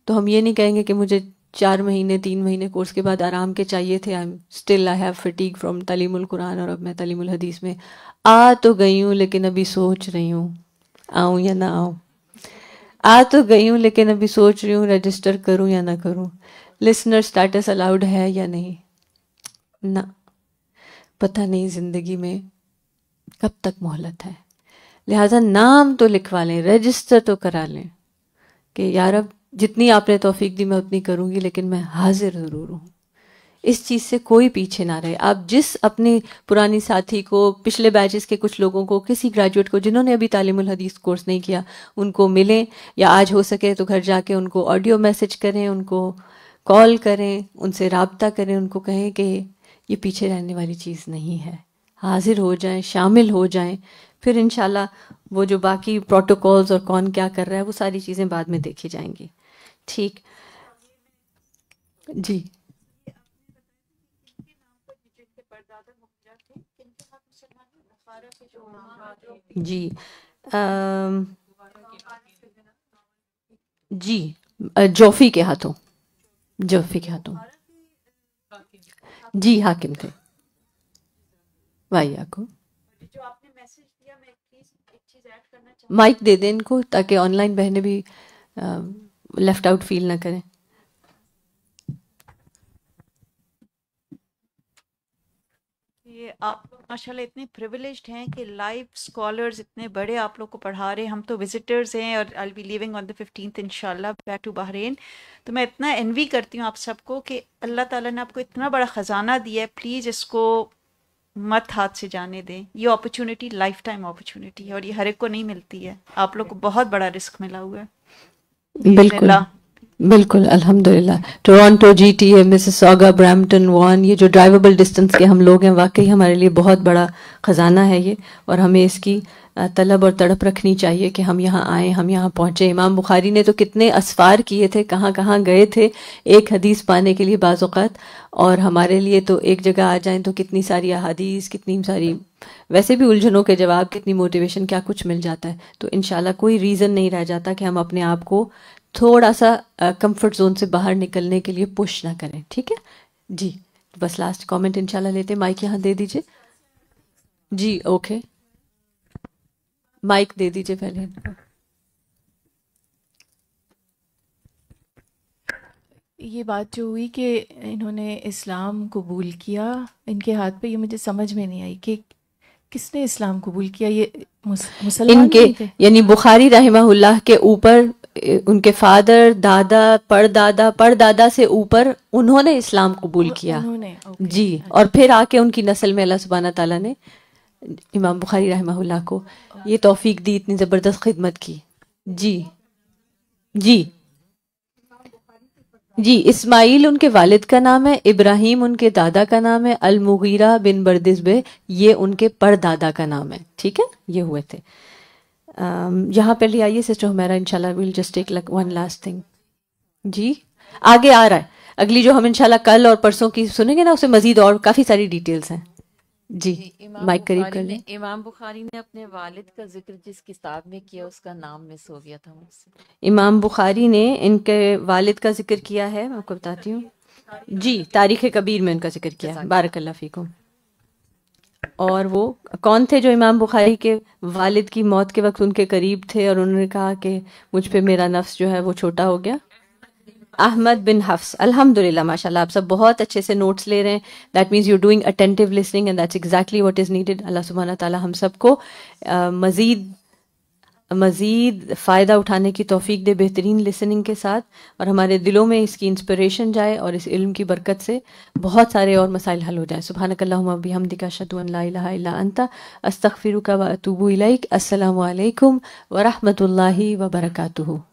تو ہم یہ نہیں کہیں گے کہ مجھے 4 مہینے 3 مہینے کورس کے بعد آرام کے چاہیے تھے. I have fatigue from تعلیم القرآن، اور اب میں تعلیم الحدیث میں آ تو گئی ہوں لیکن ابھی سوچ رہی ہوں آؤں یا نہ آؤں. آ تو گئی ہوں لیکن ابھی سوچ رہی ہوں رجسٹر کروں یا نہ کروں. لسنر سٹیٹس الاؤڈ ہے یا نہیں؟ نہ، پتہ نہیں زندگی میں کب تک مہلت ہے. لہٰذا نام تو لکھوا لیں، رجسٹر تو کرا لیں کہ یار اب جتنی آپ نے توفیق دی میں اتنی کروں گی، لیکن میں حاضر ضرور ہوں. اس چیز سے کوئی پیچھے نہ رہے. آپ جس اپنی پرانی ساتھی کو، پچھلے بیچز کے کچھ لوگوں کو، کسی گریجویٹ کو جنہوں نے ابھی تعلیم الحدیث کورس نہیں کیا، ان کو ملیں، یا آج ہو سکے تو گھر جا کے ان کو آڈیو میسج کریں، ان کو کال کریں، ان سے رابطہ کریں، ان کو کہیں کہ یہ پیچھے رہنے والی چیز نہیں ہے. حاضر ہو جائیں، شامل ہو جائیں. پھر انشاءاللہ وہ جو باقی پروٹوکولز اور کون کیا کر رہا ہے وہ ساری چیزیں بعد میں دیکھی جائیں گی. ٹھیک جی. جی جی جوفی کے ہاتھوں، جوفی کے ہاتھوں جی حاکم تھے. وائیا کو مائک دے دیں ان کو تاکہ آن لائن بہنیں بھی لیفٹ آؤٹ فیل نہ کریں. یہ آپ لوگ ماشاءاللہ اتنے پریویلیجڈ ہیں کہ لائیو اسکالرز اتنے بڑے آپ لوگ کو پڑھا رہے ہیں. ہم تو وزٹرز ہیں اور I'll be leaving on the 15th انشاءاللہ بیک ٹو بحرین. تو میں اتنا انوی کرتی ہوں آپ سب کو کہ اللہ تعالیٰ نے آپ کو اتنا بڑا خزانہ دیا ہے, پلیز اس کو مت ہاتھ سے جانے دیں. یہ اپرچونٹی لائف ٹائم اپرچونٹی ہے اور یہ ہر ایک کو نہیں ملتی ہے. آپ لوگ کو بہت بڑا رزق ملا ہوا ہے. بالکل بالکل الحمدللہ. Toronto G T A Mississauga Brampton Vaughan, یہ جو ڈرائیویبل ڈسٹنس کے ہم لوگ ہیں, واقعی ہمارے لیے بہت بڑا خزانہ ہے یہ, اور ہمیں اس کی طلب اور تڑپ رکھنی چاہیے کہ ہم یہاں آئیں, ہم یہاں پہنچے. امام بخاری نے تو کتنے اسفار کیے تھے, کہاں کہاں گئے تھے ایک حدیث پانے کے لیے بعض اوقات, اور ہمارے لیے تو ایک جگہ آ جائیں تو کتنی ساری احادیث, کتنی ساری ویسے بھی الجھنوں کے جواب, کتنی موٹیویشن, کیا کچھ مل جاتا ہے. تو انشاءاللہ کوئی ریزن نہیں رہ جاتا کہ ہم اپنے آپ کو تھوڑا سا کمفرٹ زون سے باہر نکلنے کے لیے پش نہ کریں. ٹھیک ہے جی, بس لاسٹ کامنٹ انشاءاللہ لیتے. مائک یہاں دے دیجئے جی. اوکے مائک دے دیجئے پہلے. یہ بات جو ہوئی کہ انہوں نے اسلام قبول کیا, ان کے ہاتھ پہ, یہ مجھے سمجھ میں نہیں آئی کہ کس نے اسلام قبول کیا. یہ مسلمان ان کے نہیں تھے؟ یعنی بخاری رحمہ اللہ کے اوپر ان کے فادر, دادا, پردادا سے اوپر انہوں نے اسلام قبول کیا. انہوں نے جی, اور پھر آ کے ان کی نسل میں اللہ سبحانہ تعالیٰ نے امام بخاری رحمہ اللہ کو یہ توفیق دی, اتنی زبردست خدمت کی. جی جی جی. اسماعیل ان کے والد کا نام ہے, ابراہیم ان کے دادا کا نام ہے, المغیرہ بن بردزبہ یہ ان کے پردادا کا نام ہے. ٹھیک ہے, یہ ہوئے تھے. یہاں پہ لے آئیے سسٹر حمیرہ, انشاءاللہ well just take like one last thing. جی آگے آ رہا ہے, اگلی جو ہم انشاءاللہ کل اور پرسوں کی سنیں گے نا, اسے مزید اور کافی ساری ڈیٹیلز ہیں. جی مائک قریب کر لیں. امام بخاری نے اپنے والد کا ذکر جس کتاب میں کیا اس کا نام مس ہو گیا تھا مجھ سے. امام بخاری نے ان کے والد کا ذکر کیا ہے, میں آپ کو بتاتی ہوں. جی تاریخ کبیر میں ان کا ذکر کیا ہے. بارک اللہ فیکم. اور وہ کون تھے جو امام بخاری کے والد کی موت کے وقت ان کے قریب تھے اور انہوں نے کہا کہ مجھ پہ میرا نفس جو ہے وہ چھوٹا ہو گیا؟ احمد بن حفص. الحمدللہ ماشاء اللہ آپ سب بہت اچھے سے نوٹس لے رہے ہیں. That means you doing attentive listening and that's exactly what is needed. اللہ سبحانہ تعالیٰ ہم سب کو مزید فائدہ اٹھانے کی توفیق دے بہترین لسننگ کے ساتھ, اور ہمارے دلوں میں اس کی انسپریشن جائے اور اس علم کی برکت سے بہت سارے اور مسائل حل ہو جائیں. سبحانک اللہم و بحمدک اشہد ان لا الہ الا انت استغفرک و اتوب الیک. السلام علیکم ورحمۃ اللہ وبرکاتہ.